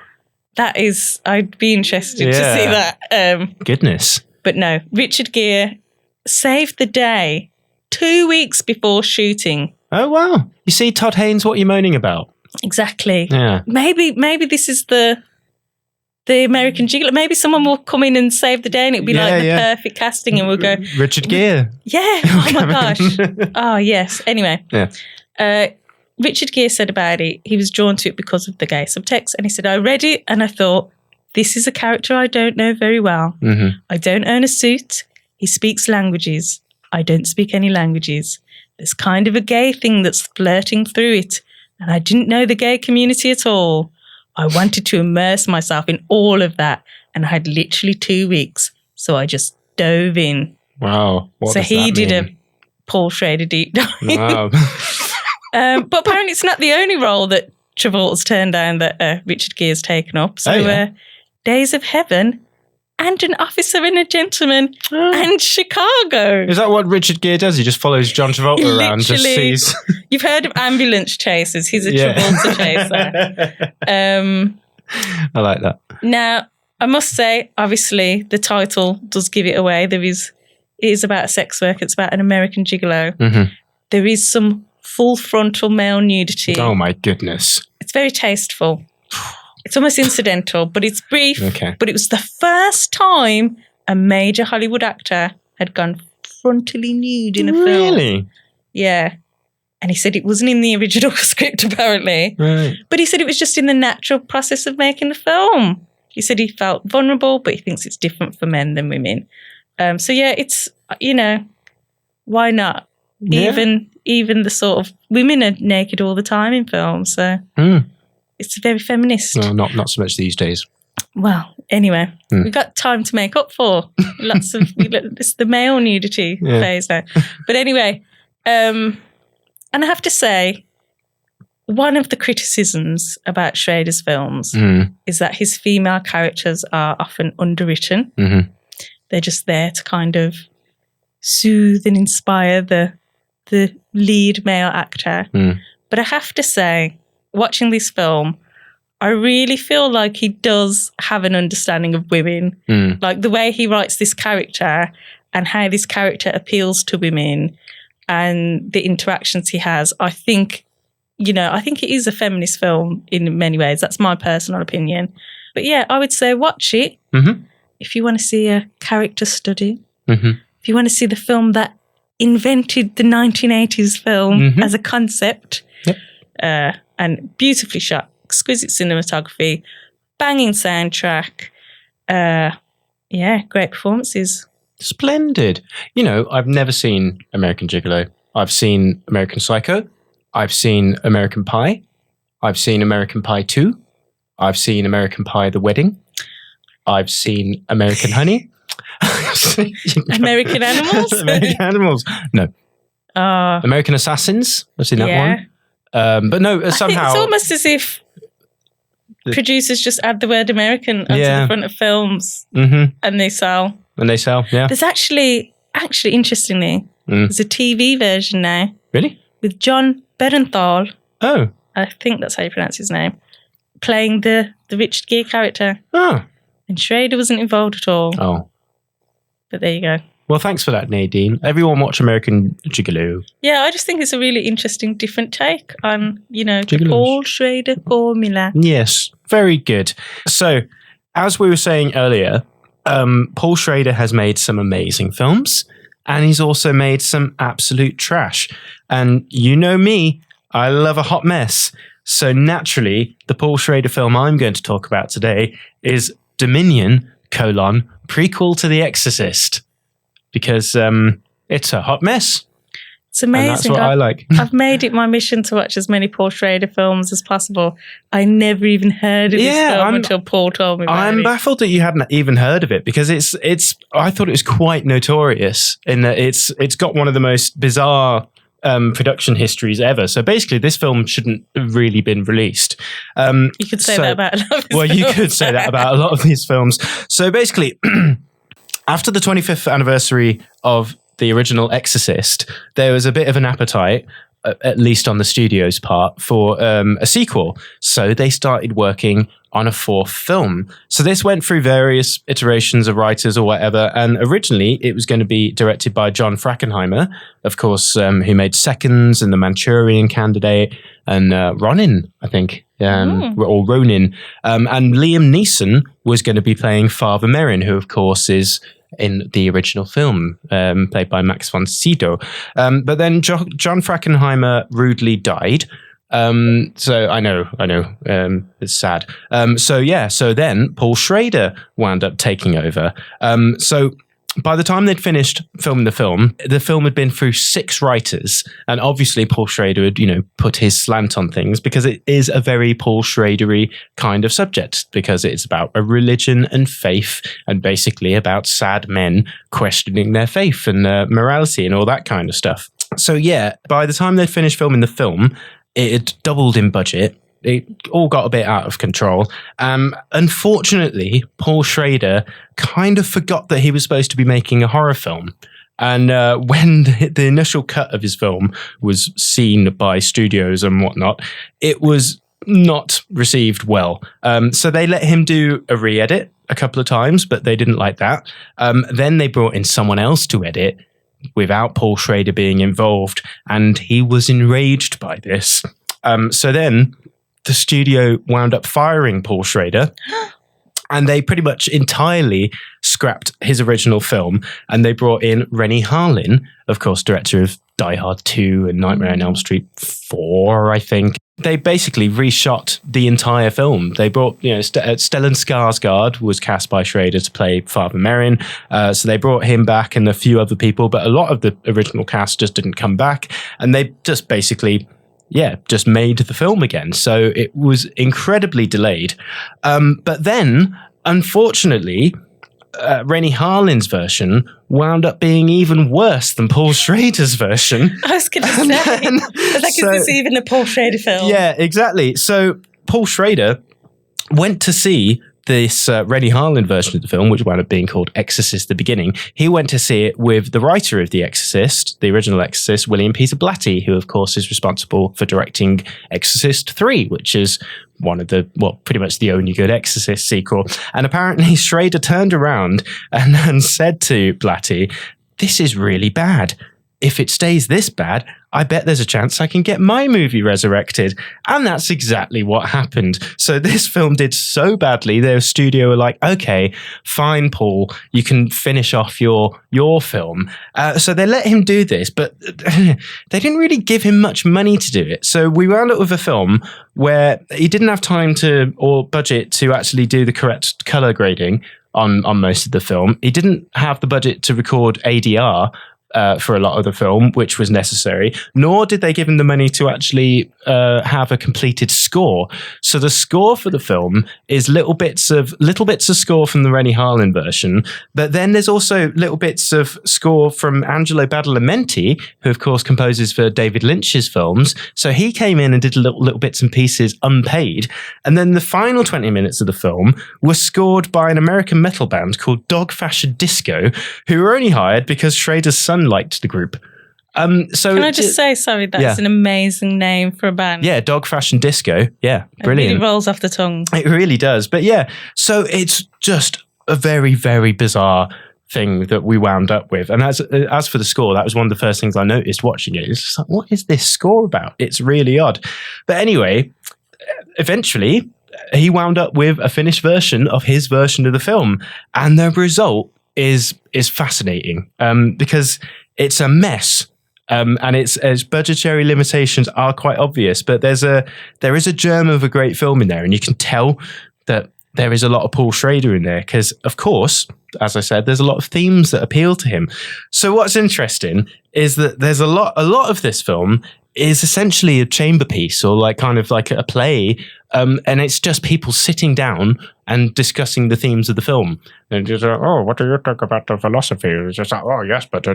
That is, I'd be interested to see that. Goodness. But no, Richard Gere saved the day 2 weeks before shooting. Oh, wow. You see, Todd Haynes, what are you moaning about? Exactly. Yeah. Maybe this is the American Gigolo. Maybe someone will come in and save the day and it'll be like the perfect casting and we'll go... Richard Gere. Yeah. Oh, my gosh. Oh, yes. Anyway. Yeah. Richard Gere said about it, he was drawn to it because of the gay subtext. And he said, I read it and I thought, this is a character I don't know very well. Mm-hmm. I don't own a suit. He speaks languages. I don't speak any languages. There's kind of a gay thing that's flirting through it, and I didn't know the gay community at all. I wanted to immerse myself in all of that, and I had literally 2 weeks, so I just dove in. Wow. What so does he that did mean? a Paul Schrader deep dive. Wow. But apparently it's not the only role that Travolta's turned down that Richard Gere's taken up. So Days of Heaven and An Officer and a Gentleman and Chicago. Is that what Richard Gere does? He just follows John Travolta around, just sees... You've heard of ambulance chasers. He's a Travolta chaser. I like that. Now, I must say, obviously, the title does give it away. It is about a sex worker. It's about an American gigolo. Mm-hmm. There is some full frontal male nudity. Oh, my goodness. It's very tasteful. It's almost incidental, but it's brief. Okay. But it was the first time a major Hollywood actor had gone frontally nude in a film. Really? Yeah. And he said it wasn't in the original script, apparently. Right. But he said it was just in the natural process of making the film. He said he felt vulnerable, but he thinks it's different for men than women. So, yeah, it's, why not? Yeah. Even the sort of women are naked all the time in films, so it's very feminist. No, not so much these days. Well, anyway, we've got time to make up for lots of it's the male nudity phase now. But anyway, and I have to say, one of the criticisms about Schrader's films is that his female characters are often underwritten. Mm-hmm. They're just there to kind of soothe and inspire the lead male actor. But I have to say, watching this film, I really feel like he does have an understanding of women. Like the way he writes this character and how this character appeals to women and the interactions he has. I think it is a feminist film in many ways. That's my personal opinion. But yeah, I would say watch it if you want to see a character study. If you want to see the film that invented the 1980s film as a concept. Yep. And beautifully shot, exquisite cinematography, banging soundtrack. Great performances. Splendid. I've never seen American Gigolo. I've seen American Psycho. I've seen American Pie. I've seen American Pie 2. I've seen American Pie The Wedding. I've seen American Honey. American Animals? American Animals. No. American Assassins. I've seen that one. But no, somehow... it's almost as if producers just add the word American onto the front of films and they sell. Yeah. There's actually interestingly, there's a TV version now. Really? With John Bernthal. Oh. I think that's how you pronounce his name. Playing the Richard Gere character. Oh. And Schrader wasn't involved at all. Oh. But there you go. Well, thanks for that, Nadine. Everyone watch American Gigolo. Yeah, I just think it's a really interesting, different take on, the Paul Schrader formula. Yes, very good. So, as we were saying earlier, Paul Schrader has made some amazing films, and he's also made some absolute trash. And you know me, I love a hot mess. So naturally, the Paul Schrader film I'm going to talk about today is Dominion, prequel to The Exorcist. Because it's a hot mess. It's amazing. And that's what I like. I've made it my mission to watch as many Paul Schrader films as possible. I never even heard of this film until Paul told me about it. I'm baffled that you hadn't even heard of it because it's. I thought it was quite notorious in that it's got one of the most bizarre production histories ever. So basically, this film shouldn't have really been released. You could say that about a lot of these films. You could say that about a lot of these films. So basically... After the 25th anniversary of the original Exorcist, there was a bit of an appetite, at least on the studio's part, for a sequel. So they started working on a fourth film. So this went through various iterations of writers or whatever. And originally it was going to be directed by John Frankenheimer, of course, who made Seconds and The Manchurian Candidate and Ronin, I think. Or Ronin. And Liam Neeson was going to be playing Father Merrin, who, of course, is in the original film, played by Max von Sydow. But then John Frankenheimer rudely died. So I know, it's sad. So then Paul Schrader wound up taking over. So by the time they'd finished filming the film had been through 6 writers, and obviously Paul Schrader had, put his slant on things because it is a very Paul Schrader-y kind of subject, because it's about a religion and faith, and basically about sad men questioning their faith and morality and all that kind of stuff. So yeah, by the time they'd finished filming the film, it had doubled in budget. It all got a bit out of control. Unfortunately, Paul Schrader kind of forgot that he was supposed to be making a horror film. And when the initial cut of his film was seen by studios and whatnot, it was not received well. So they let him do a re-edit a couple of times, but they didn't like that. Then they brought in someone else to edit without Paul Schrader being involved, and he was enraged by this. So then the studio wound up firing Paul Schrader, and they pretty much entirely scrapped his original film, and they brought in Rennie Harlin, of course, director of Die Hard 2 and Nightmare on Elm Street 4, I think. They basically reshot the entire film. They brought, Stellan Skarsgård was cast by Schrader to play Father Merrin, so they brought him back and a few other people, but a lot of the original cast just didn't come back, and they just basically just made the film again. So it was incredibly delayed. But then, unfortunately, Rennie Harlin's version wound up being even worse than Paul Schrader's version. I was going to say, is this even a Paul Schrader film? Yeah, exactly. So Paul Schrader went to see this Rennie Harlin version of the film, which wound up being called Exorcist: The Beginning. He went to see it with the writer of The Exorcist, the original Exorcist, William Peter Blatty, who of course is responsible for directing Exorcist 3, which is one of pretty much the only good Exorcist sequel. And apparently Schrader turned around and said to Blatty, "This is really bad. If it stays this bad, I bet there's a chance I can get my movie resurrected." And that's exactly what happened. So this film did so badly, their studio were like, "Okay, fine, Paul, you can finish off your film." So they let him do this, but they didn't really give him much money to do it. So we wound up with a film where he didn't have time or budget to actually do the correct color grading on most of the film. He didn't have the budget to record ADR for a lot of the film, which was necessary, nor did they give him the money to actually have a completed score. So the score for the film is little bits of score from the Rennie Harlin version, but then there's also little bits of score from Angelo Badalamenti, who of course composes for David Lynch's films. So he came in and did little bits and pieces unpaid, and then the final 20 minutes of the film were scored by an American metal band called Dog Fashion Disco, who were only hired because Schrader's son liked the group. So can I just say, sorry, that's an amazing name for a band. Yeah, Dog Fashion Disco. Yeah, brilliant. It really rolls off the tongue. It really does. But yeah, so it's just a very, very bizarre thing that we wound up with. And as for the score, that was one of the first things I noticed watching it. It's just like, what is this score about? It's really odd. But anyway, eventually he wound up with a finished version of his version of the film, and the result is fascinating because it's a mess, and its budgetary limitations are quite obvious. But there is a germ of a great film in there, and you can tell that there is a lot of Paul Schrader in there because, of course, as I said, there's a lot of themes that appeal to him. So what's interesting is that there's a lot of this film is essentially a chamber piece, or like kind of like a play, and it's just people sitting down and discussing the themes of the film. And just like, "Oh, what do you think about the philosophy?" It's just like, "Oh, yes, but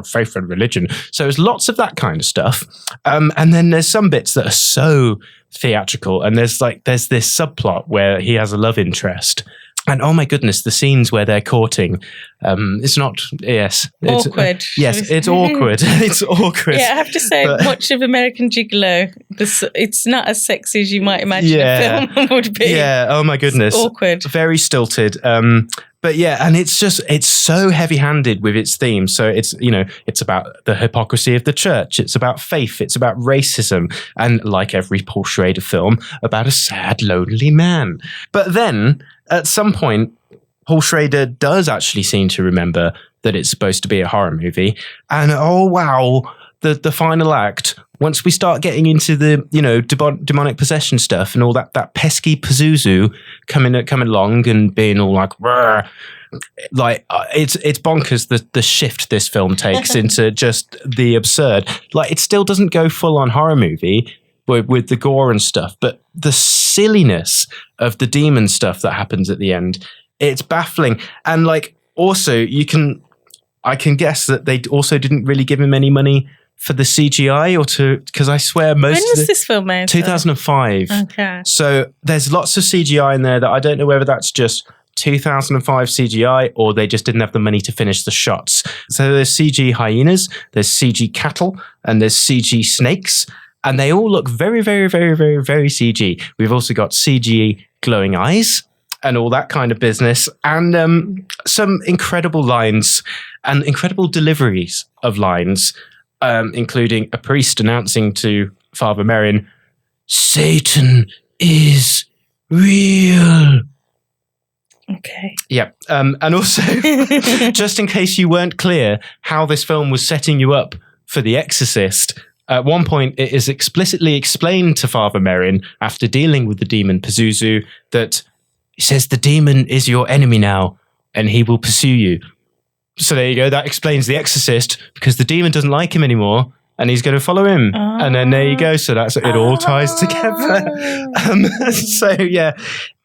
faith and religion." So there's lots of that kind of stuff, and then there's some bits that are so theatrical, and there's this subplot where he has a love interest. And oh my goodness, the scenes where they're courting, it's not, yes. It's, awkward. Yes, it's awkward. It's awkward. Yeah, I have to say, much of American Gigolo, it's not as sexy as you might imagine a film would be. Yeah, oh my goodness. It's awkward. Very stilted. But yeah, and it's so heavy-handed with its themes. So it's about the hypocrisy of the church. It's about faith. It's about racism. And like every Paul Schrader film, about a sad, lonely man. But then, at some point, Paul Schrader does actually seem to remember that it's supposed to be a horror movie. And oh wow, the final act, once we start getting into the, demonic possession stuff and all that pesky Pazuzu coming along and being all like, "Rrr," like it's bonkers the shift this film takes into just the absurd. Like, it still doesn't go full on horror movie with the gore and stuff, but the silliness of the demon stuff that happens at the end, it's baffling. And like, also I can guess that they also didn't really give him any money for the CGI because I swear when was this film made? 2005. Okay. So there's lots of CGI in there that I don't know whether that's just 2005 CGI or they just didn't have the money to finish the shots. So there's CG hyenas, there's CG cattle, and there's CG snakes, and they all look very, very, very, very, very CG. We've also got CG glowing eyes and all that kind of business, and some incredible lines and incredible deliveries of lines, including a priest announcing to Father Merrin, "Satan is real." Okay. Yeah. And also, just in case you weren't clear how this film was setting you up for The Exorcist, at one point it is explicitly explained to Father Merrin, after dealing with the demon Pazuzu, that he says the demon is your enemy now and he will pursue you. So there you go. That explains The Exorcist, because the demon doesn't like him anymore and he's going to follow him. And then there you go. So it all ties together. So yeah,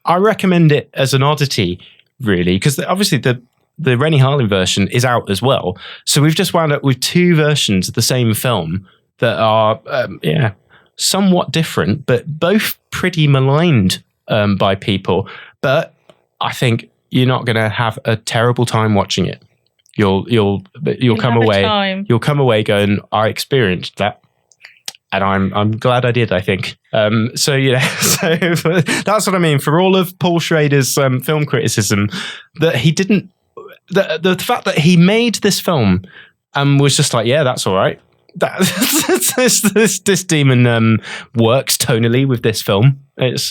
I recommend it as an oddity, really, because obviously the Rennie Harlin version is out as well. So we've just wound up with two versions of the same film that are, somewhat different, but both pretty maligned by people. But I think you're not going to have a terrible time watching it. You'll come away. You'll come away going, I experienced that, and I'm glad I did. I think. So that's what I mean. For all of Paul Schrader's film criticism, that he didn't, the fact that he made this film and was just like, yeah, that's all right. This demon works tonally with this film. It's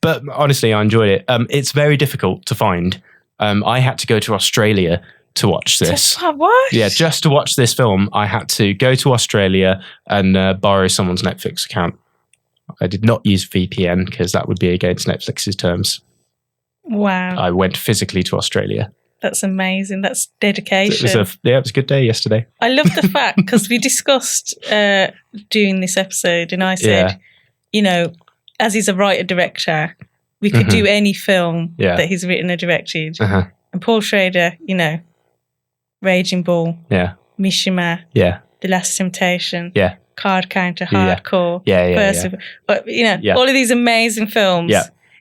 but honestly, I enjoyed it. It's very difficult to find. I had to go to Australia to watch this. What? Yeah, just to watch this film, I had to go to Australia and borrow someone's Netflix account. I did not use VPN because that would be against Netflix's terms. Wow. I went physically to Australia. That's amazing. That's dedication. It was a good day yesterday. I love the fact, because we discussed doing this episode, and I said, as he's a writer-director, we could do any film that he's written or directed. And Paul Schrader, Raging Bull, Mishima, The Last Temptation, Card Counter, Hardcore, But all of these amazing films,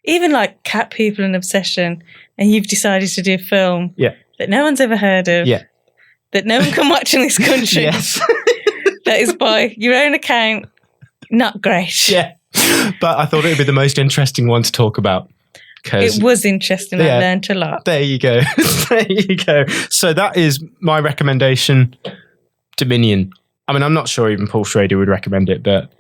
even like Cat People and Obsession, and you've decided to do a film that no one's ever heard of, that no one can watch in this country, that is by your own account, not great. Yeah, but I thought it would be the most interesting one to talk about. It was interesting. I learned a lot. There you go. There you go. So that is my recommendation, Dominion. I mean, I'm not sure even Paul Schrader would recommend it, but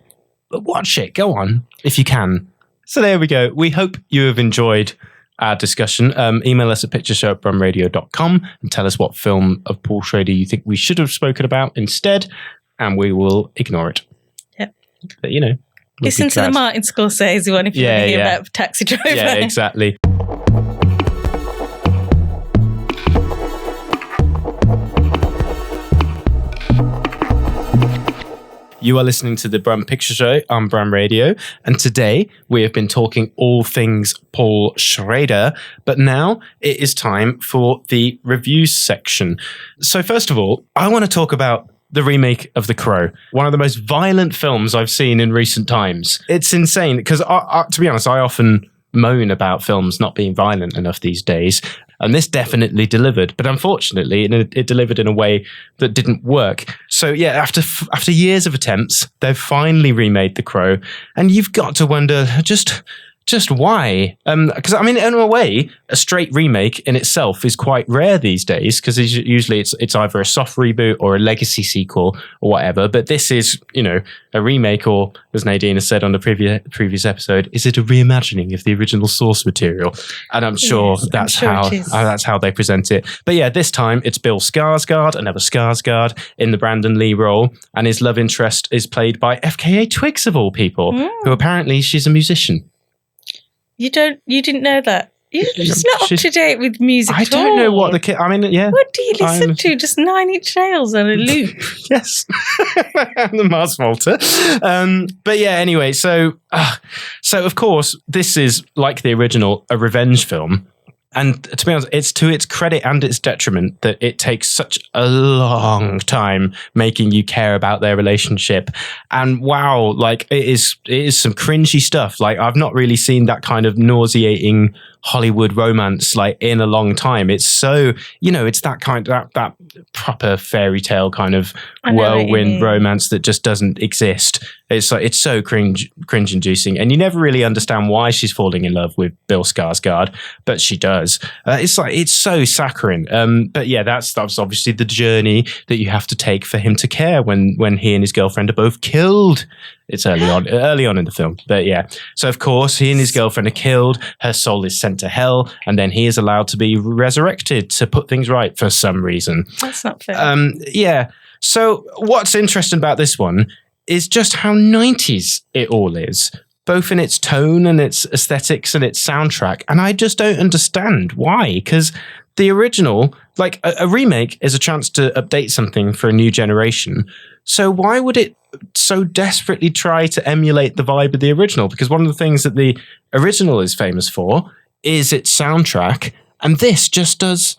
watch it. Go on, if you can. So there we go. We hope you have enjoyed our discussion. Email us at pictureshow@brumradio.com and tell us what film of Paul Schrader you think we should have spoken about instead, and we will ignore it. Yep. But, listen to the Martin Scorsese one if you want to hear about Taxi Driver. Yeah, exactly. You are listening to the Brum Picture Show on Brum Radio, and today we have been talking all things Paul Schrader, but now it is time for the reviews section. So first of all, I want to talk about the remake of The Crow, one of the most violent films I've seen in recent times. It's insane, because to be honest, I often moan about films not being violent enough these days, and this definitely delivered, but unfortunately it delivered in a way that didn't work. So yeah, after years of attempts, they've finally remade The Crow, and you've got to wonder, just just why? Because I mean, in a way, a straight remake in itself is quite rare these days, because usually it's either a soft reboot or a legacy sequel or whatever. But this is, a remake, or as Nadine has said on the previous episode, is it a reimagining of the original source material? And I'm sure that's how they present it. But yeah, this time it's Bill Skarsgård, another Skarsgård, in the Brandon Lee role, and his love interest is played by FKA Twigs of all people, who apparently she's a musician. You didn't know that? You're just not up to date with music. I don't know what the kid. I mean, yeah. What do you listen to? Just 9 Inch Nails on a loop. Yes, the Mars Volta. But yeah, anyway, so of course this is like the original, a revenge film. And to be honest, it's to its credit and its detriment that it takes such a long time making you care about their relationship. And wow, like it is some cringy stuff. Like I've not really seen that kind of nauseating Hollywood romance like in a long time. It's so, it's that kind of that proper fairy tale kind of whirlwind romance that just doesn't exist. It's like, it's so cringe inducing, and you never really understand why she's falling in love with Bill Skarsgård, but she does. It's so saccharine. But yeah, that's obviously the journey that you have to take for him to care when he and his girlfriend are both killed. It's early on in the film. But yeah, so of course he and his girlfriend are killed. Her soul is sent to hell, and then he is allowed to be resurrected to put things right for some reason. That's not fair. Yeah. So what's interesting about this one is just how 90s it all is, both in its tone and its aesthetics and its soundtrack. And I just don't understand why, because the original, like a remake is a chance to update something for a new generation. So why would it so desperately try to emulate the vibe of the original? Because one of the things that the original is famous for is its soundtrack, and this just does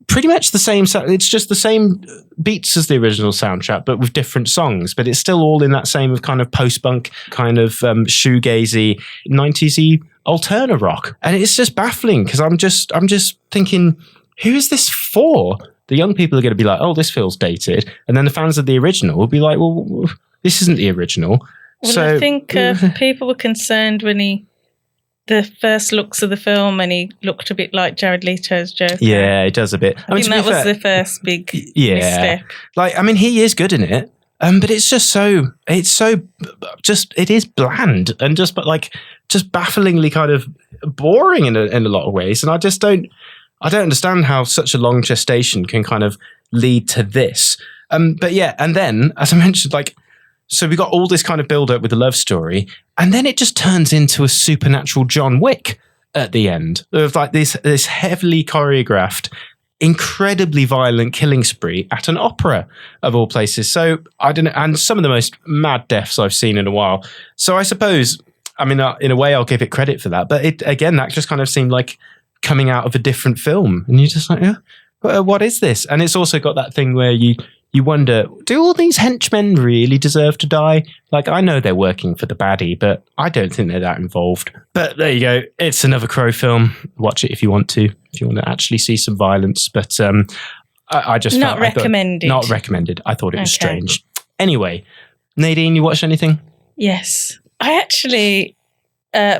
pretty much the same. It's just the same beats as the original soundtrack, but with different songs. But it's still all in that same kind of post-punk, kind of shoegazy, 90s-y alterna rock. And it's just baffling, because I'm just thinking, who is this for? The young people are going to be like, oh, this feels dated. And then the fans of the original will be like, well, this isn't the original. Well, so, I think people were concerned when the first looks of the film, and he looked a bit like Jared Leto's Joker. Yeah, it does a bit. I think that was the first big misstep. Like, I mean, he is good in it, but it's just it is bland and just bafflingly kind of boring in a lot of ways. And I don't understand how such a long gestation can kind of lead to this. But yeah, and then, as I mentioned, so we got all this kind of build up with the love story, and then it just turns into a supernatural John Wick at the end of like this heavily choreographed, incredibly violent killing spree at an opera of all places. So I don't know, and some of the most mad deaths I've seen in a while. So I suppose, I mean, in a way, I'll give it credit for that. But that just kind of seemed like coming out of a different film, and you're just like, yeah, what is this? And it's also got that thing where you wonder, do all these henchmen really deserve to die? Like, I know they're working for the baddie, but I don't think they're that involved. But there you go. It's another Crow film. Watch it if you want to actually see some violence. But I just not recommended. Not recommended. I thought it was strange. Anyway, Nadine, you watched anything? Yes. I actually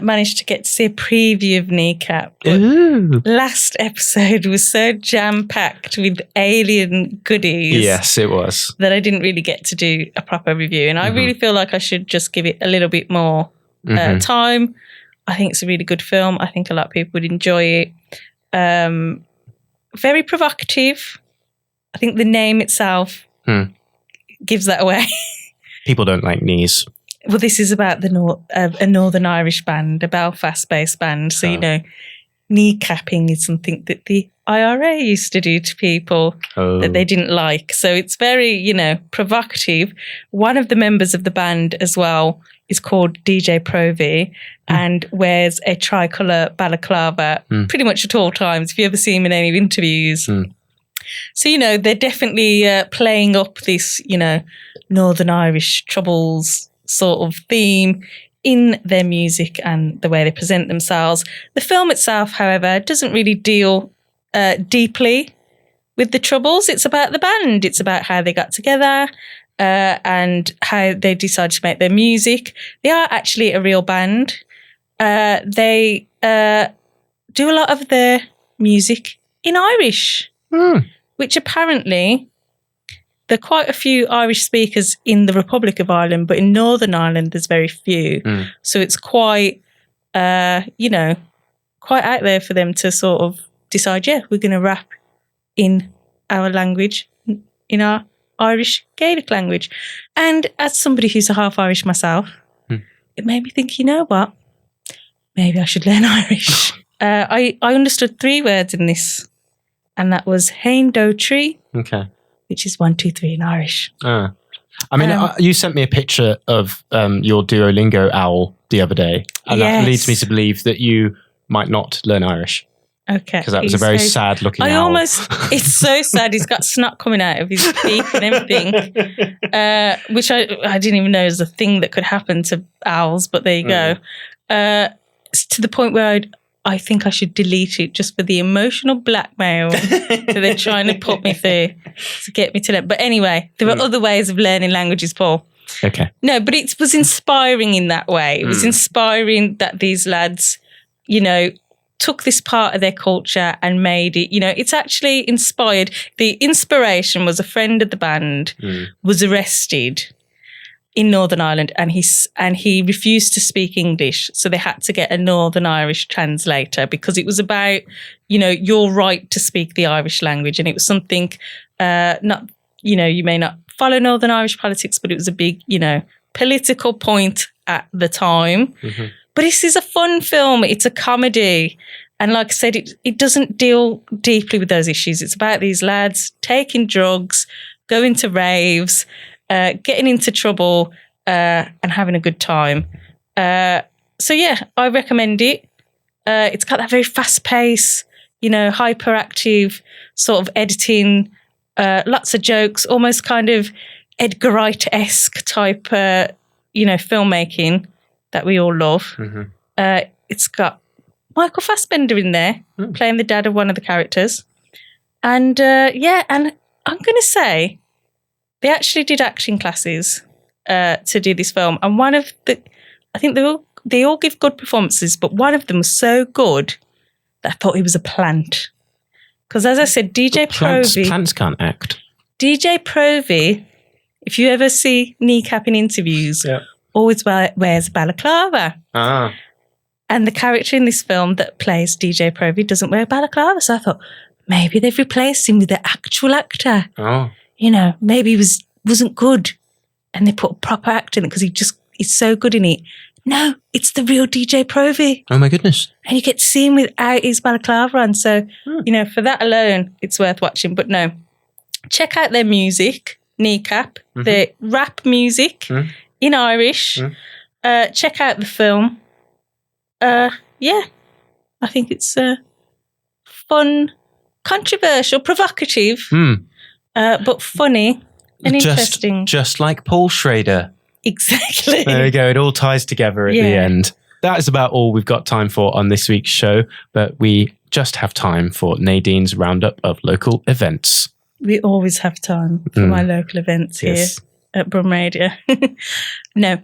managed to get to see a preview of Kneecap. Last episode was so jam-packed with alien goodies. Yes, it was. That I didn't really get to do a proper review. And I really feel like I should just give it a little bit more time. I think it's a really good film. I think a lot of people would enjoy it. Very provocative. I think the name itself gives that away. People don't like knees. Well, this is about a Northern Irish band, a Belfast-based band. So, kneecapping is something that the IRA used to do to people that they didn't like. So it's very, provocative. One of the members of the band as well is called DJ Provi and wears a tricolour balaclava pretty much at all times, if you ever see him in any interviews. So, they're definitely playing up this, Northern Irish troubles sort of theme in their music and the way they present themselves. The film itself, however, doesn't really deal deeply with the troubles. It's about the band. It's about how they got together and how they decided to make their music. They are actually a real band. they do a lot of their music in Irish, which apparently there are quite a few Irish speakers in the Republic of Ireland, but in Northern Ireland there's very few. So it's quite, quite out there for them to sort of decide, we're going to rap in our language, in our Irish Gaelic language. And as somebody who's a half Irish myself, it made me think, you know what? Maybe I should learn Irish. I understood 3 words in this, and that was Hain Do Tree, which is 1, 2, 3 in Irish. I mean, you sent me a picture of your Duolingo owl the other day, and that leads me to believe that you might not learn Irish. Okay. Because that was a very sad looking owl. It's so sad. He's got snot coming out of his beak and everything, which I didn't even know was a thing that could happen to owls, but there you go. It's to the point where I think I should delete it just for the emotional blackmail that they're trying to put me through to get me to learn. But anyway, there are other ways of learning languages, Paul. Okay. No, but it was inspiring in that way. It was inspiring that these lads, took this part of their culture and made it, it's actually inspired. The inspiration was a friend of the band was arrested in Northern Ireland and he refused to speak English. So they had to get a Northern Irish translator because it was about, your right to speak the Irish language. And it was something, you may not follow Northern Irish politics, but it was a big, political point at the time. But this is a fun film. It's a comedy. And like I said, it doesn't deal deeply with those issues. It's about these lads taking drugs, going to raves, getting into trouble, and having a good time. So, I recommend it. It's got that very fast pace, hyperactive sort of editing, lots of jokes, almost kind of Edgar Wright-esque type, filmmaking that we all love. It's got Michael Fassbender in there playing the dad of one of the characters. And and I'm going to say they actually did acting classes to do this film. And I think they all give good performances, but one of them was so good that I thought he was a plant. Because as I said, DJ Provy... Plants can't act. DJ Provy, if you ever see Kneecap in interviews... always wears a balaclava. And the character in this film that plays DJ Provy doesn't wear a balaclava. So I thought, maybe they've replaced him with the actual actor. Maybe he wasn't good. And they put a proper actor in it because he's so good in it. No, it's the real DJ Provy. Oh my goodness. And you get to see him without his balaclava on. So, for that alone, it's worth watching. But no, check out their music, Kneecap, their rap music. In Irish. Check out the film. I think it's fun, controversial, provocative, but funny and interesting. Just like Paul Schrader. Exactly. There we go. It all ties together at the end. That is about all we've got time for on this week's show, but we just have time for Nadine's roundup of local events. We always have time for my local events here at Brum Radio. No.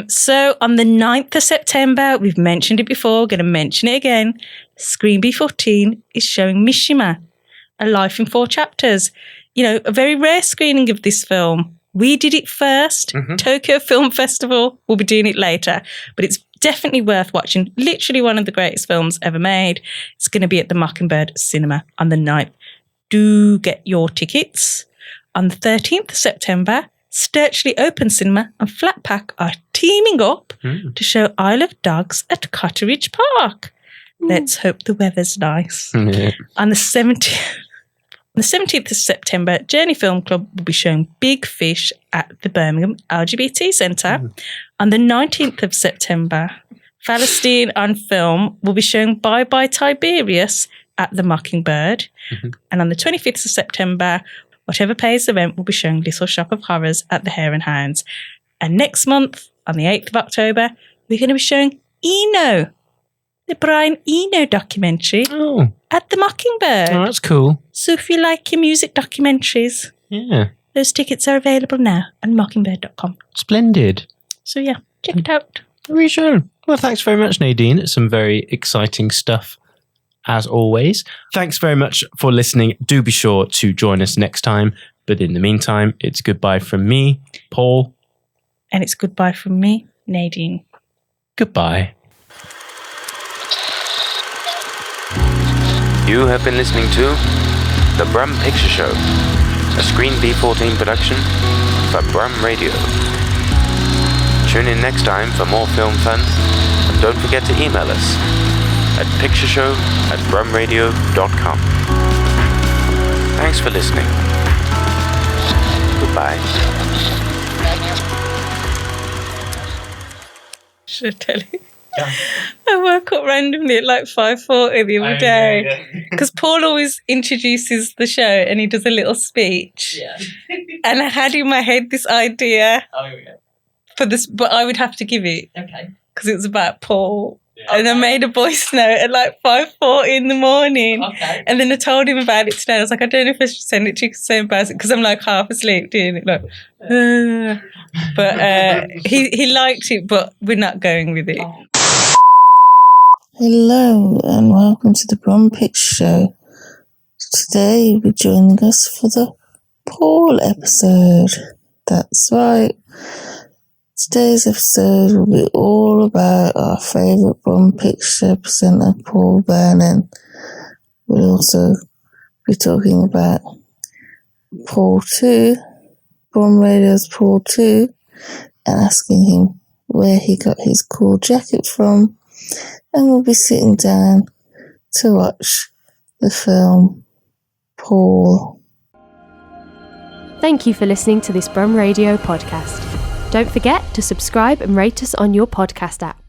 So on the 9th of September, we've mentioned it before, going to mention it again, Screen B14 is showing Mishima, A Life in 4 Chapters. A very rare screening of this film. We did it first. Tokyo Film Festival will be doing it later, but it's definitely worth watching. Literally one of the greatest films ever made. It's going to be at the Mockingbird Cinema on the 9th. Do get your tickets. On the 13th of September, Sturchley Open Cinema and Flatpack are teaming up to show Isle of Dogs at Cotteridge Park. Let's hope the weather's nice. On the 17th of September, Journey Film Club will be showing Big Fish at the Birmingham LGBT Centre. On the 19th of September, Palestine on Film will be showing Bye Bye Tiberius at the Mockingbird. And on the 25th of September, Whatever Pays the Rent will be showing Little Shop of Horrors at the Hare and Hounds. And next month, on the 8th of October, we're going to be showing Eno, the Brian Eno documentary at the Mockingbird. Oh, that's cool. So if you like your music documentaries, those tickets are available now on mockingbird.com. Splendid. So check it out. We shall. Well, thanks very much, Nadine. Some very exciting stuff, as always. Thanks very much for listening. Do be sure to join us next time. But in the meantime, it's goodbye from me, Paul. And it's goodbye from me, Nadine. Goodbye. You have been listening to The Brum Picture Show, a Screen B14 production for Brum Radio. Tune in next time for more film fun, and don't forget to email us at pictureshow@brumradio.com. Thanks for listening. Goodbye. Should I tell you? Yeah. I woke up randomly at like 5:40 the other day because Paul always introduces the show and he does a little speech. Yeah. And I had in my head this idea for this, but I would have to give it. Okay. Because it was about Paul. Yeah. And I made a voice note at like 5:40 in the morning. Okay. And then I told him about it today. I was like, I don't know if I should send it to you because I'm like half asleep doing it. Like, But he liked it, but we're not going with it. Hello and welcome to the Brum Picture Show. Today we're joining us for the Paul episode. That's right. Today's episode will be all about our favourite Brum Picture presenter, Paul Vernon. We'll also be talking about Paul 2, Brum Radio's Paul 2, and asking him where he got his cool jacket from. And we'll be sitting down to watch the film Paul. Thank you for listening to this Brum Radio podcast. Don't forget to subscribe and rate us on your podcast app.